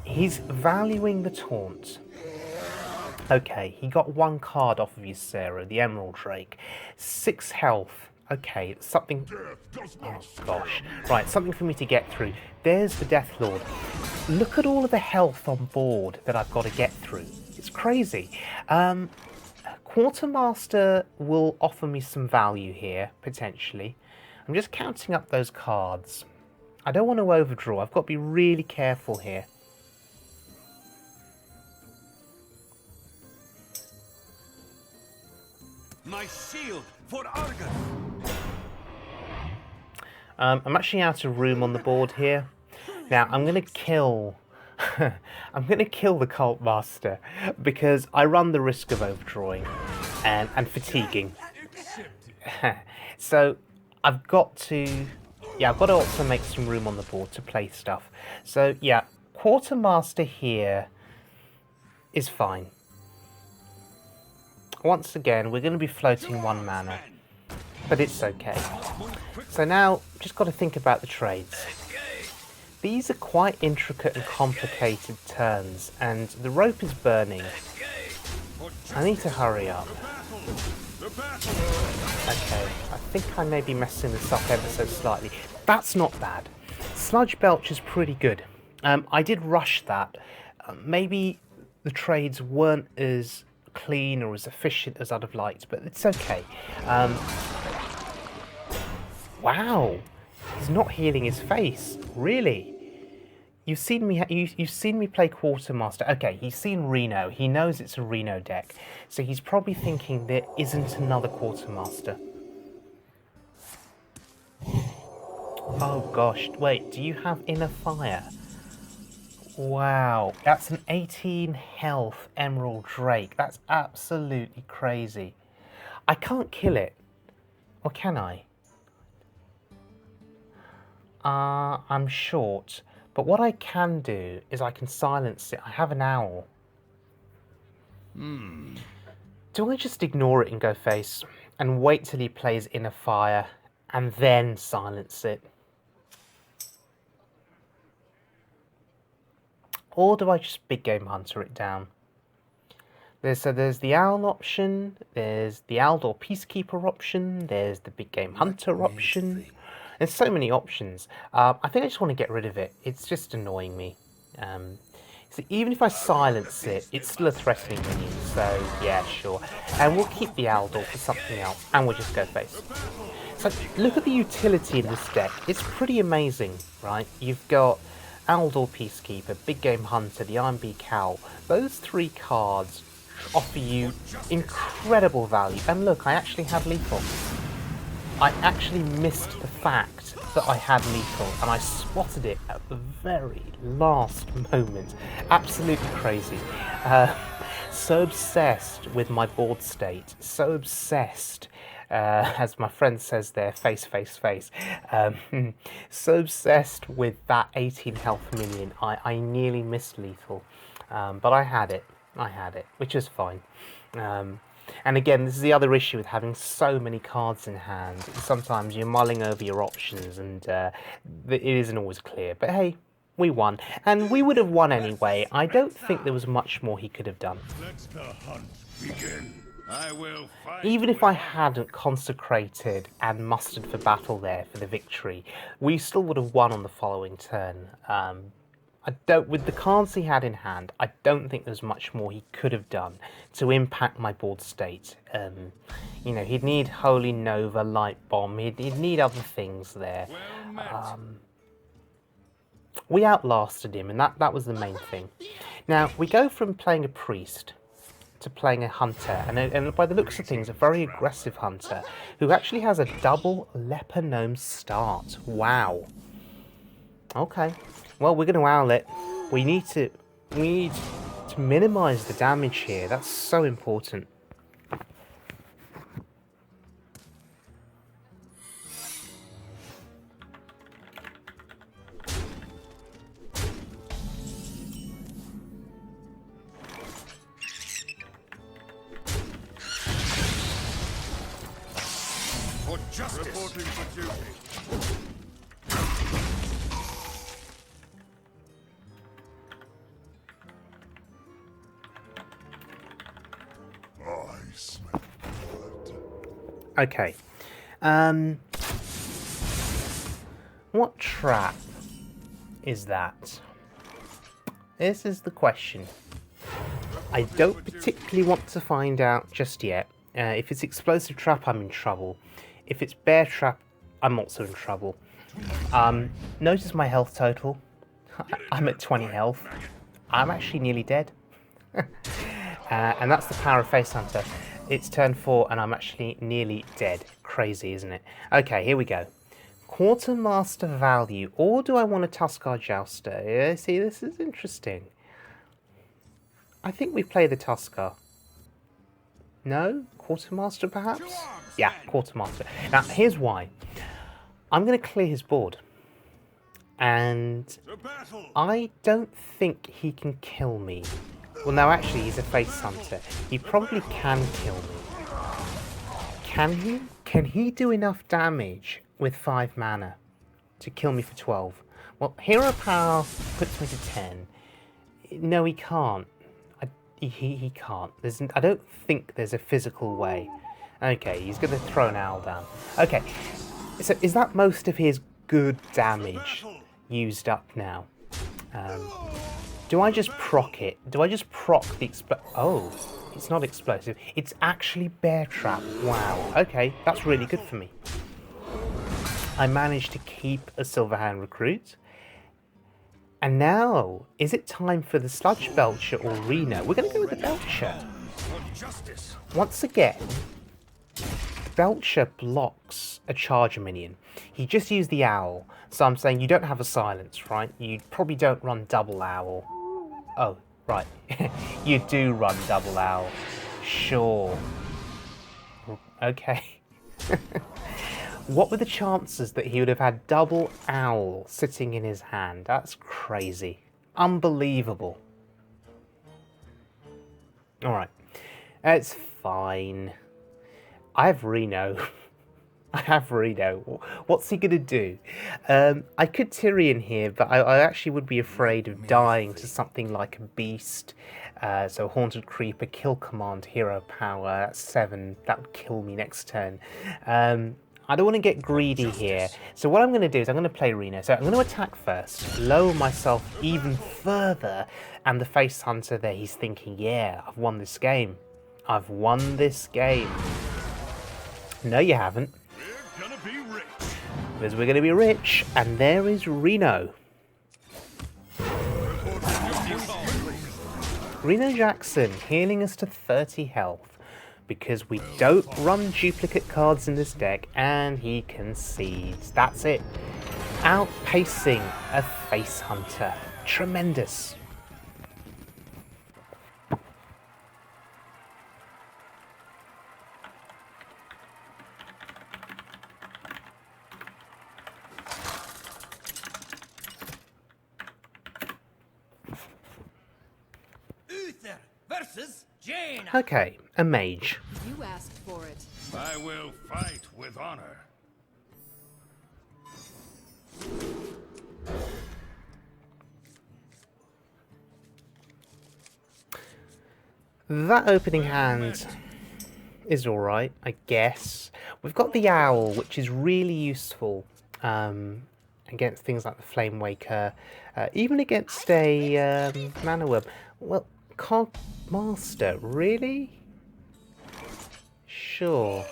He's valuing the taunt. Okay, he got 1 card off of Ysera, the Emerald Drake. 6 health. Okay, it's something... Oh, gosh. Right, something for me to get through. There's the Death Lord. Look at all of the health on board that I've got to get through. It's crazy. Quartermaster will offer me some value here, potentially. I'm just counting up those cards. I don't want to overdraw. I've got to be really careful here. My shield for Argon. I'm actually out of room on the board here. Now I'm going to kill. I'm going to kill the Cult Master because I run the risk of overdrawing and fatiguing. So I've got to. Yeah, I've got to also make some room on the board to play stuff. So yeah, Quartermaster here is fine. Once again, we're going to be floating 1 mana, but it's okay. So now, just got to think about the trades. These are quite intricate and complicated turns, and the rope is burning. I need to hurry up. Okay, I think I may be messing this up ever so slightly. That's not bad. Sludge Belch is pretty good. I did rush that. Maybe the trades weren't as clean or as efficient as I'd have liked, but it's okay. Wow, he's not healing his face, really. You've seen me play Quartermaster. Okay, he's seen Reno. He knows it's a Reno deck, so he's probably thinking there isn't another Quartermaster. Oh gosh, wait, do you have Inner Fire? Wow, that's an 18 health Emerald Drake. That's absolutely crazy. I can't kill it. Or can I? I'm short. But what I can do is I can silence it. I have an owl. Do I just ignore it and go face and wait till he plays Inner Fire and then silence it? Or do I just Big Game Hunter it down? There's the Owl option, there's the Aldor Peacekeeper option, there's the Big Game Hunter option. There's so many options. I think I just want to get rid of it. It's just annoying me. So even if I silence it, it's still a threatening minion. So yeah, sure. And we'll keep the Aldor for something else, and we'll just go face. So look at the utility in this deck. It's pretty amazing, right? You've got Aldor Peacekeeper, Big Game Hunter, the Iron Beak Owl. Those 3 cards offer you incredible value. And look, I actually have lethal. I actually missed the fact that I had lethal, and I spotted it at the very last moment. Absolutely crazy. So obsessed with my board state. So obsessed, as my friend says there, face, face, face. So obsessed with that 18 health minion, I nearly missed lethal. But I had it, which is fine. And again, this is the other issue with having so many cards in hand. Sometimes you're mulling over your options and it isn't always clear. But hey, we won. And we would have won anyway. I don't think there was much more he could have done. Let the hunt begin. I will fight. Even if I hadn't consecrated and mustered for battle there for the victory, we still would have won on the following turn. With the cards he had in hand, I don't think there's much more he could have done to impact my board state. You know, he'd need Holy Nova, Light Bomb, he'd need other things there. We outlasted him, and that was the main thing. Now, we go from playing a priest to playing a hunter, and by the looks of things, a very aggressive hunter, who actually has a double Leper Gnome start. Wow. Okay. Well, we're going to owl it. We need to minimize the damage here. That's so important. For justice. Reporting for duty. Okay. What trap is that? This is the question. I don't particularly want to find out just yet. If it's explosive trap, I'm in trouble. If it's bear trap, I'm also in trouble. Notice my health total. I'm at 20 health. I'm actually nearly dead. And that's the power of Face Hunter. It's turn 4 and I'm actually nearly dead. Crazy, isn't it? Okay, here we go. Quartermaster value, or do I want a Tuskar Jouster? Yeah, see, this is interesting. I think we play the Tuskar. No? Quartermaster, perhaps? Yeah, Quartermaster. Now, here's why. I'm going to clear his board. And I don't think he can kill me. Well, no, actually, he's a Face Hunter. He probably can kill me. Can he? Can he do enough damage with 5 mana to kill me for 12? Well, Hero Power puts me to 10. No, he can't. He can't. I don't think there's a physical way. Okay, he's going to throw an owl down. Okay, so is that most of his good damage used up now? Do I just proc it? Do I just proc the Oh, it's not explosive. It's actually bear trap. Wow. Okay, that's really good for me. I managed to keep a Silverhand Recruit. And now, is it time for the Sludge Belcher or Reno? We're going to go with the Belcher. Once again, Belcher blocks a charger minion. He just used the owl. So I'm saying you don't have a silence, right? You probably don't run double owl. Oh, right. You do run double owl. Sure. Okay. What were the chances that he would have had double owl sitting in his hand? That's crazy. Unbelievable. Alright. It's fine. I have Reno. I have Reno. What's he going to do? I could Tyrion here, but I actually would be afraid of dying to something like a beast. So Haunted Creeper, kill command, hero power, that's 7. That would kill me next turn. I don't want to get greedy here. So what I'm going to do is I'm going to play Reno. So I'm going to attack first, lower myself even further, and the Face Hunter there, he's thinking, yeah, I've won this game. I've won this game. No, you haven't. We're gonna be rich. Because we're going to be rich, and there is Reno. Reno Jackson healing us to 30 health because we don't run duplicate cards in this deck, and he concedes. That's it. Outpacing a Face Hunter. Tremendous. Uther versus Jaina. Okay, a mage. You asked for it. I will fight with honor. That opening hand is alright, I guess. We've got the owl, which is really useful against things like the Flamewaker, even against a mana web. Well, Cog Master, really? Sure.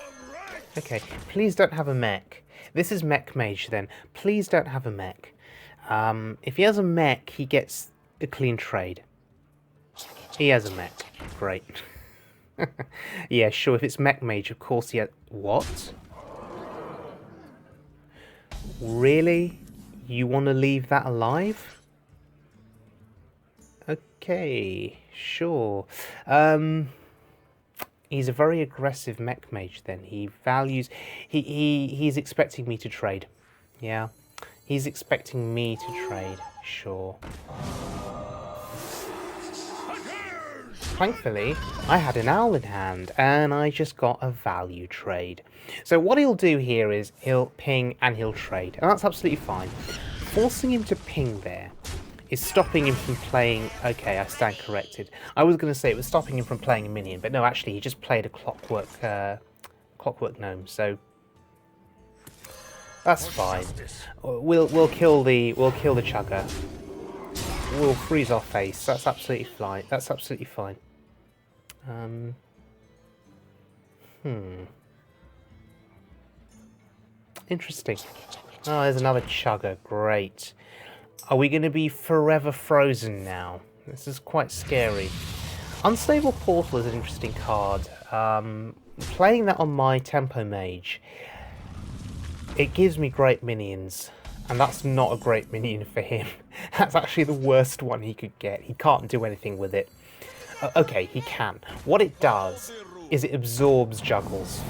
Okay, please don't have a mech. This is Mech Mage then. Please don't have a mech. If he has a mech, he gets a clean trade. He has a mech. Great. Yeah, sure, if it's Mech Mage, of course he has... What? Really? You want to leave that alive? Okay, sure. He's a very aggressive Mech Mage then. He values... He's expecting me to trade. Yeah. He's expecting me to trade. Sure. Thankfully, I had an owl in hand, and I just got a value trade. So what he'll do here is he'll ping and he'll trade, and that's absolutely fine. Forcing him to ping there is stopping him from playing... Okay, I stand corrected. I was going to say it was stopping him from playing a minion, but no, actually, he just played a clockwork gnome, so that's fine. We'll kill the chugger. We'll freeze our face. That's absolutely fine. That's absolutely fine. Interesting. Oh, there's another chugger. Great. Are we going to be forever frozen now? This is quite scary. Unstable Portal is an interesting card. Playing that on my Tempo Mage, it gives me great minions. And that's not a great minion for him. That's actually the worst one he could get. He can't do anything with it. Okay, he can. What it does is it absorbs juggles.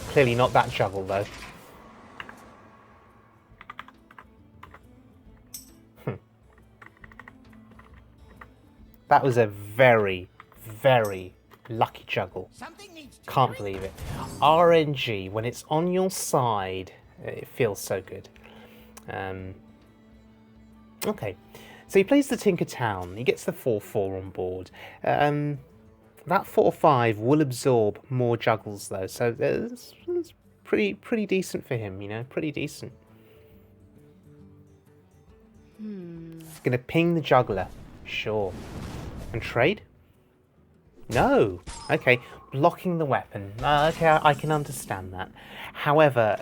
Clearly not that juggle, though. That was a very, very lucky juggle. Can't believe it. RNG, when it's on your side, it feels so good. Okay, so he plays the Tinker Town. He gets the 4/4 on board. That 4/5 will absorb more juggles, though, so it's pretty decent for him, you know, pretty decent. He's going to ping the juggler, sure. And trade? No. Okay, blocking the weapon. Okay, I can understand that. However,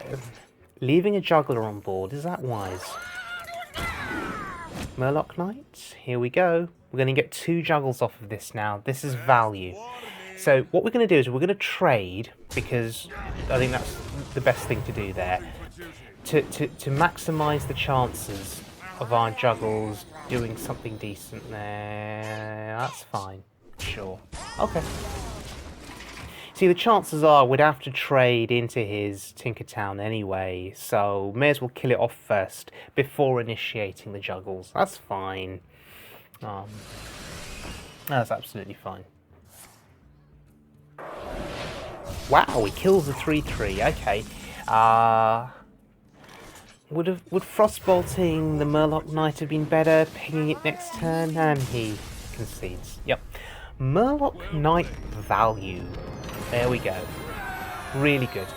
leaving a juggler on board, is that wise? Murloc Knight, here we go. We're going to get 2 juggles off of this now. This is value. So what we're going to do is we're going to trade, because I think that's the best thing to do there, to maximise the chances of our juggles doing something decent there. That's fine. Sure. Okay. See, the chances are we'd have to trade into his Tinkertown anyway, so may as well kill it off first before initiating the juggles. That's fine. That's absolutely fine. Wow, he kills the 3/3. Okay. Would frostbolting the Murloc Knight have been better, pinging it next turn? And he concedes. Yep. Murloc Knight value. There we go. Really good.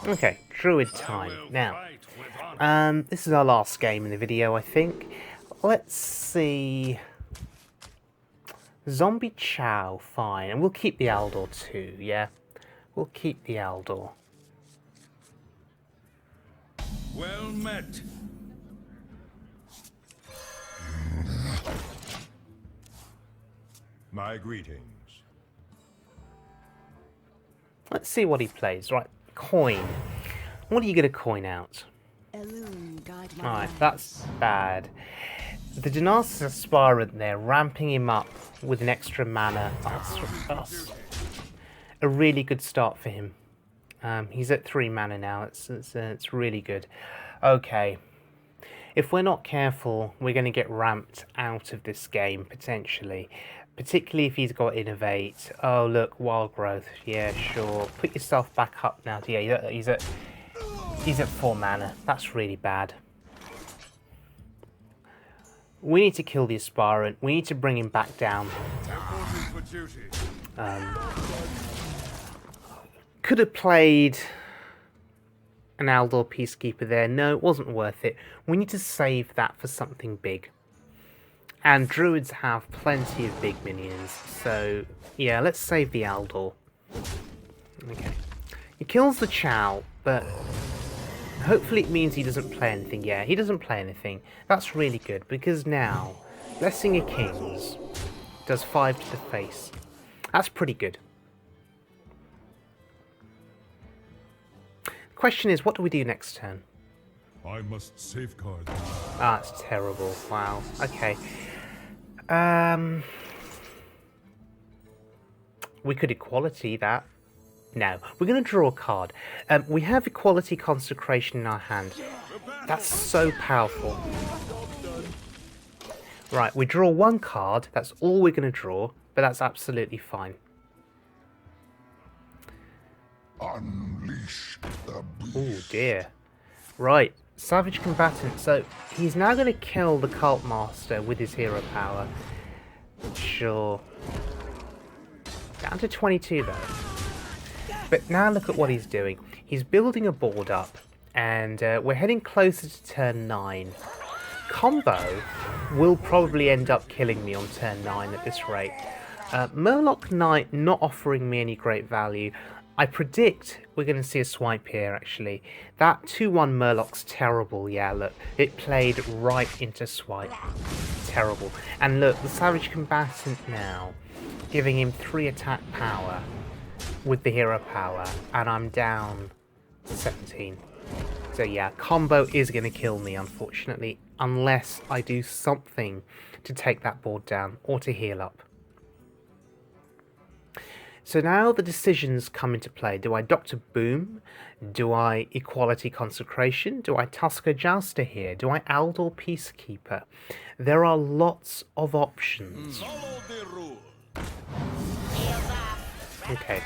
Okay, Druid time. Now, this is our last game in the video, I think. Let's see. Zombie Chow, fine. And we'll keep the Aldor too, yeah? We'll keep the Aldor. Well met. My greetings. Let's see what he plays. Right, coin. What are you going to coin out? Alright, that's bad. The Denasis Aspirant there, ramping him up with an extra mana. That's a really good start for him. He's at 3 mana now. It's really good. Okay. If we're not careful, we're going to get ramped out of this game, potentially. Particularly if he's got Innovate. Oh, look, Wild Growth. Yeah, sure. Put yourself back up now. Yeah, he's at 4 mana. That's really bad. We need to kill the Aspirant. We need to bring him back down. Could have played an Aldor Peacekeeper there. No, it wasn't worth it. We need to save that for something big. And Druids have plenty of big minions. So, yeah, let's save the Aldor. Okay. He kills the Chow, but hopefully it means he doesn't play anything. Yeah, he doesn't play anything. That's really good, because now Blessing of Kings does 5 to the face. That's pretty good. The question is, what do we do next turn? I must safeguard. Ah, it's terrible. Wow. Okay. We could equality that. No, we're going to draw a card. We have Equality Consecration in our hand. That's so powerful. Right, we draw 1 card. That's all we're going to draw, but that's absolutely fine. Unleash the beast. Oh dear. Right, Savage Combatant. So he's now going to kill the Cult Master with his hero power. Sure. Down to 22 though. But now look at what he's doing. He's building a board up, and we're heading closer to turn 9. Combo will probably end up killing me on turn 9 at this rate. Murloc Knight not offering me any great value. I predict we're going to see a swipe here, actually. That 2-1 Murloc's terrible. Yeah, look. It played right into swipe. Terrible. And look, the Savage Combatant now, giving him 3 attack power with the hero power. And I'm down to 17. So yeah, combo is going to kill me, unfortunately. Unless I do something to take that board down or to heal up. So now the decisions come into play. Do I Dr. Boom? Do I Equality Consecration? Do I Tusker Jouster here? Do I Aldor Peacekeeper? There are lots of options. Okay,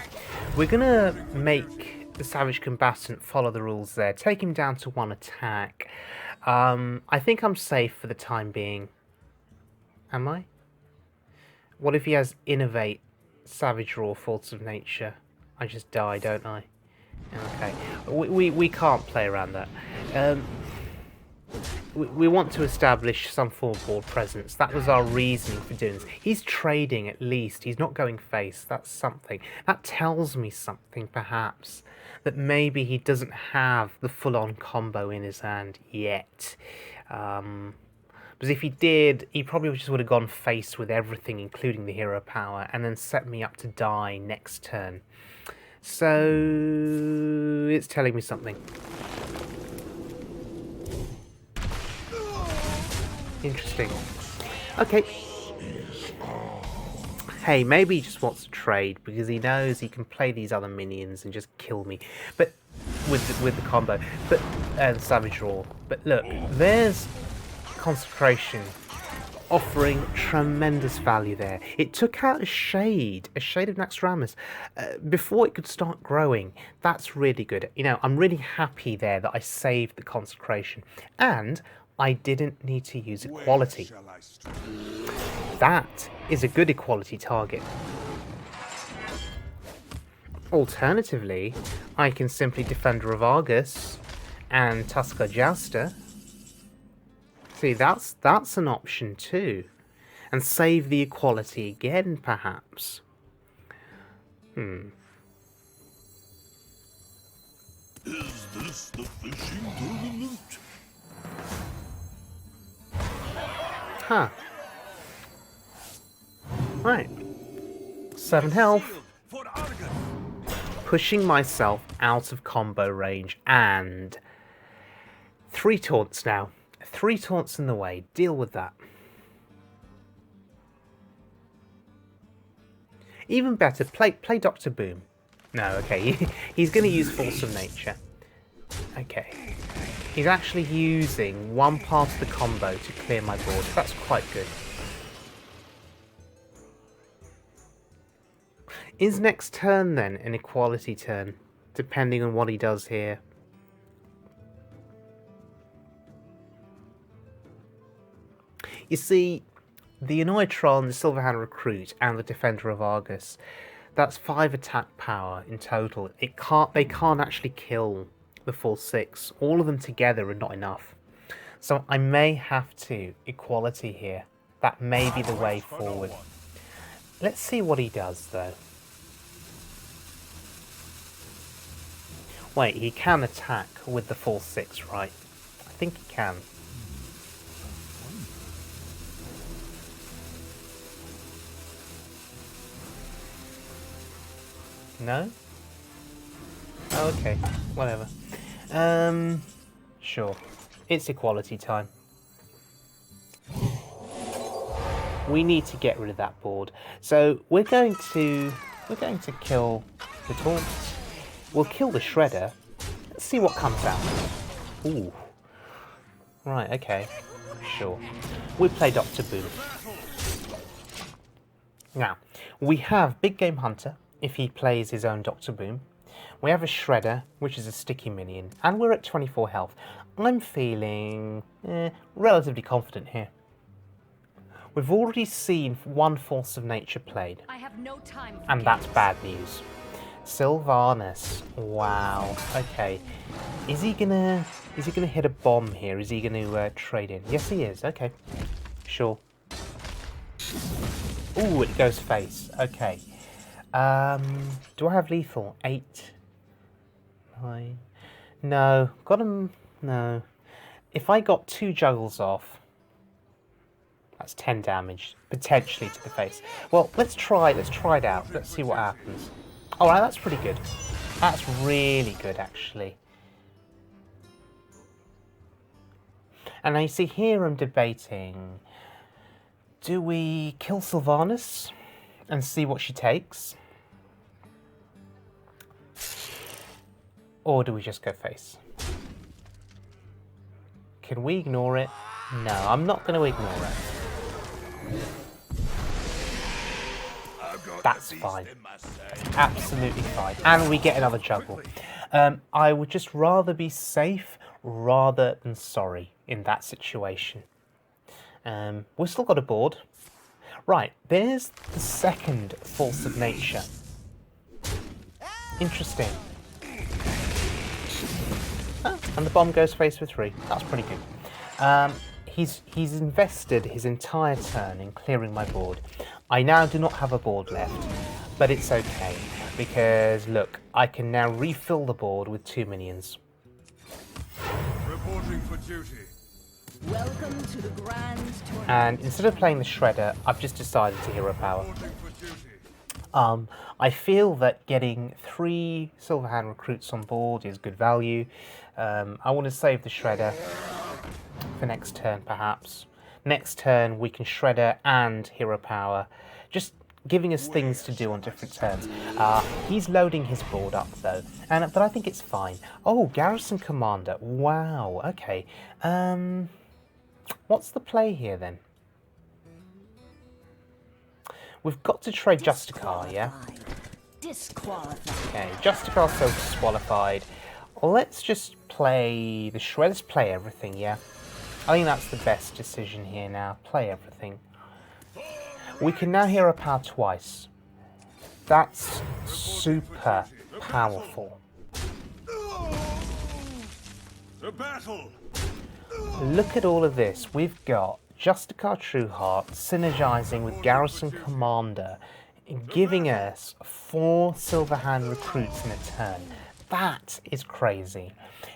we're gonna make the Savage Combatant follow the rules there. Take him down to 1 attack. I think I'm safe for the time being. Am I? What if he has Innovate, Savage Raw, Force of Nature? I just die, don't I? Okay, we can't play around that. We want to establish some form of board presence. That was our reasoning for doing this. He's trading at least. He's not going face. That's something. That tells me something, perhaps. That maybe he doesn't have the full-on combo in his hand yet. Because if he did, he probably just would have gone face with everything, including the hero power, and then set me up to die next turn. So it's telling me something. Interesting. Okay. Hey, maybe he just wants to trade because he knows he can play these other minions and just kill me. But with the combo, but Savage Raw. But look, there's Consecration offering tremendous value there. It took out a shade of Naxxramas before it could start growing. That's really good. You know, I'm really happy there that I saved the Consecration, and I didn't need to use Equality. That is a good Equality target. Alternatively, I can simply Defender of Argus and Tusker Jouster. See, that's an option too. And save the Equality again, perhaps. Is this the fishing tournament? Huh. Right. 7 health. Pushing myself out of combo range, and 3 taunts now. 3 taunts in the way. Deal with that. Even better, play Dr. Boom. No, okay. He's going to use Force of Nature. Okay. He's actually using one part of the combo to clear my board. That's quite good. Is next turn then an Equality turn, depending on what he does here? You see, the Anoitron, the Silverhand Recruit, and the Defender of Argus, that's 5 attack power in total. They can't actually kill the full 6. All of them together are not enough. So I may have to Equality here. That may be the way forward. Let's see what he does, though. Wait, he can attack with the full 6, right? I think he can. No? Oh, okay. Whatever. Sure. It's Equality time. We need to get rid of that board. So we're going to kill the taunt. We'll kill the Shredder. Let's see what comes out. Ooh. Right, okay. Sure. We'll play Dr. Boom. Now, we have Big Game Hunter, if he plays his own Dr. Boom. We have a Shredder, which is a sticky minion, and we're at 24 health. I'm feeling relatively confident here. We've already seen one Force of Nature played, I have no time for and that's games. bad news. Sylvanas, wow. Okay, is he gonna hit a bomb here? Is he gonna trade in? Yes, he is. Okay, sure. Ooh, it goes face. Okay. Do I have lethal? 8, 9. No, got him. No. If I got 2 juggles off, that's 10 damage potentially to the face. Well, let's try it out. Let's see what happens. All right, that's pretty good. That's really good, actually. And now you see here I'm debating, do we kill Sylvanas and see what she takes? Or do we just go face? Can we ignore it? No, I'm not going to ignore it. That's fine. That's absolutely fine. And we get another juggle. I would just rather be safe rather than sorry in that situation. We've still got a board. Right, there's the second Force of Nature. Interesting. Oh, and the bomb goes face for 3. That's pretty good. He's invested his entire turn in clearing my board. I now do not have a board left, but it's okay, because look, I can now refill the board with 2 minions. Reporting for duty. Welcome to the grand tournament. And instead of playing the Shredder, I've just decided to hero power. Reporting for duty. I feel that getting 3 Silverhand Recruits on board is good value. I want to save the Shredder for next turn, perhaps. Next turn, we can Shredder and hero power, just giving us things to do on different turns. He's loading his board up, though, but I think it's fine. Oh, Garrison Commander. Wow, okay. What's the play here, then? We've got to trade Justicar, yeah? Disqualified. Okay, Justicar so disqualified. Let's just play the Shredder. Let's play everything, yeah? I think that's the best decision here now. Play everything. We can now hero power twice. That's super powerful. The battle. Look at all of this. We've got Justicar Trueheart synergizing with Garrison Commander, giving us 4 Silverhand Recruits in a turn. That is crazy.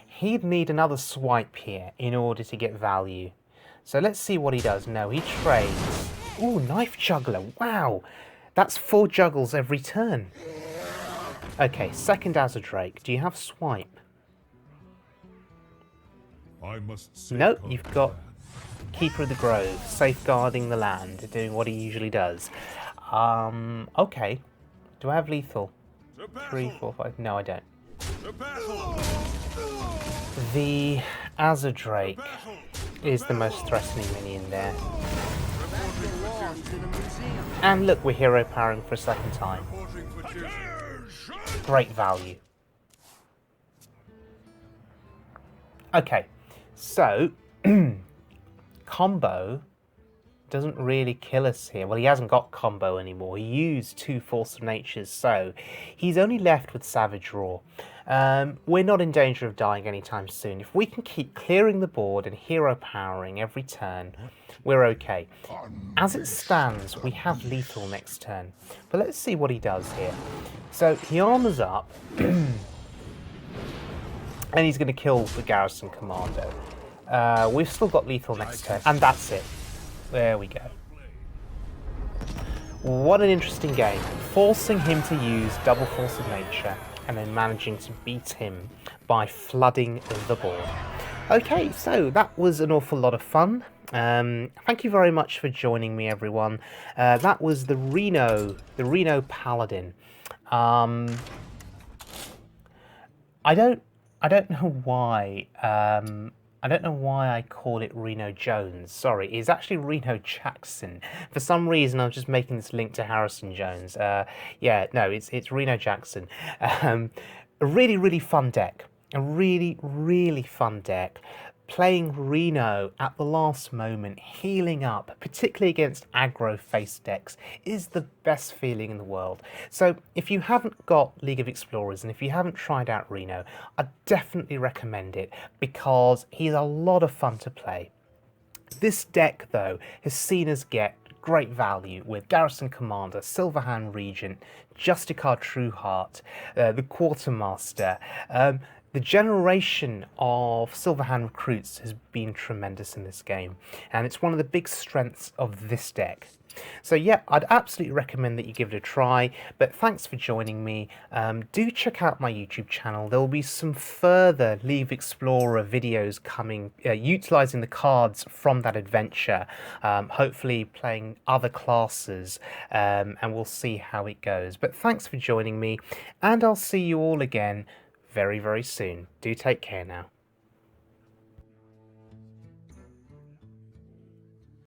He'd need another swipe here in order to get value. So let's see what he does. No, he trades. Ooh, Knife Juggler. Wow. That's 4 juggles every turn. Okay, second Azure-Drake. Do you have swipe? I must Nope, safeguard you've the got land. Keeper of the Grove, safeguarding the land, doing what he usually does. Okay. Do I have lethal? The 3, battle. 4, 5. No, I don't. The battle. The Azure-Drake Battle. is the most threatening minion there. Belongs in a museum. And look, we're hero powering for a second time. Reporting for duty. Great value. Okay, so combo doesn't really kill us here. Well, he hasn't got combo anymore. He used 2 Force of Natures, so he's only left with Savage Roar. We're not in danger of dying anytime soon. If we can keep clearing the board and hero powering every turn, we're okay. As it stands, we have lethal next turn. But let's see what he does here. So he armors up, and he's going to kill the Garrison Commander. We've still got lethal next turn, and that's it. There we go. What an interesting game. Forcing him to use Double Force of Nature, and then managing to beat him by flooding the board. Okay, so that was an awful lot of fun. Thank you very much for joining me, everyone. That was the Reno Paladin. I don't know why. I don't know why I call it Reno Jones. Sorry, it's actually Reno Jackson. For some reason, I'm just making this link to Harrison Jones. Yeah, no, it's Reno Jackson. A really, really fun deck. A really, really fun deck. Playing Reno at the last moment, healing up, particularly against aggro face decks, is the best feeling in the world. So if you haven't got League of Explorers and if you haven't tried out Reno, I definitely recommend it because he's a lot of fun to play. This deck, though, has seen us get great value with Garrison Commander, Silverhand Regent, Justicar Trueheart, the Quartermaster. The generation of Silverhand Recruits has been tremendous in this game, and it's one of the big strengths of this deck. So yeah, I'd absolutely recommend that you give it a try, but thanks for joining me. Do check out my YouTube channel. There will be some further League of Explorer videos coming, utilising the cards from that adventure, hopefully playing other classes, and we'll see how it goes. But thanks for joining me, and I'll see you all again very, very soon. Do take care now.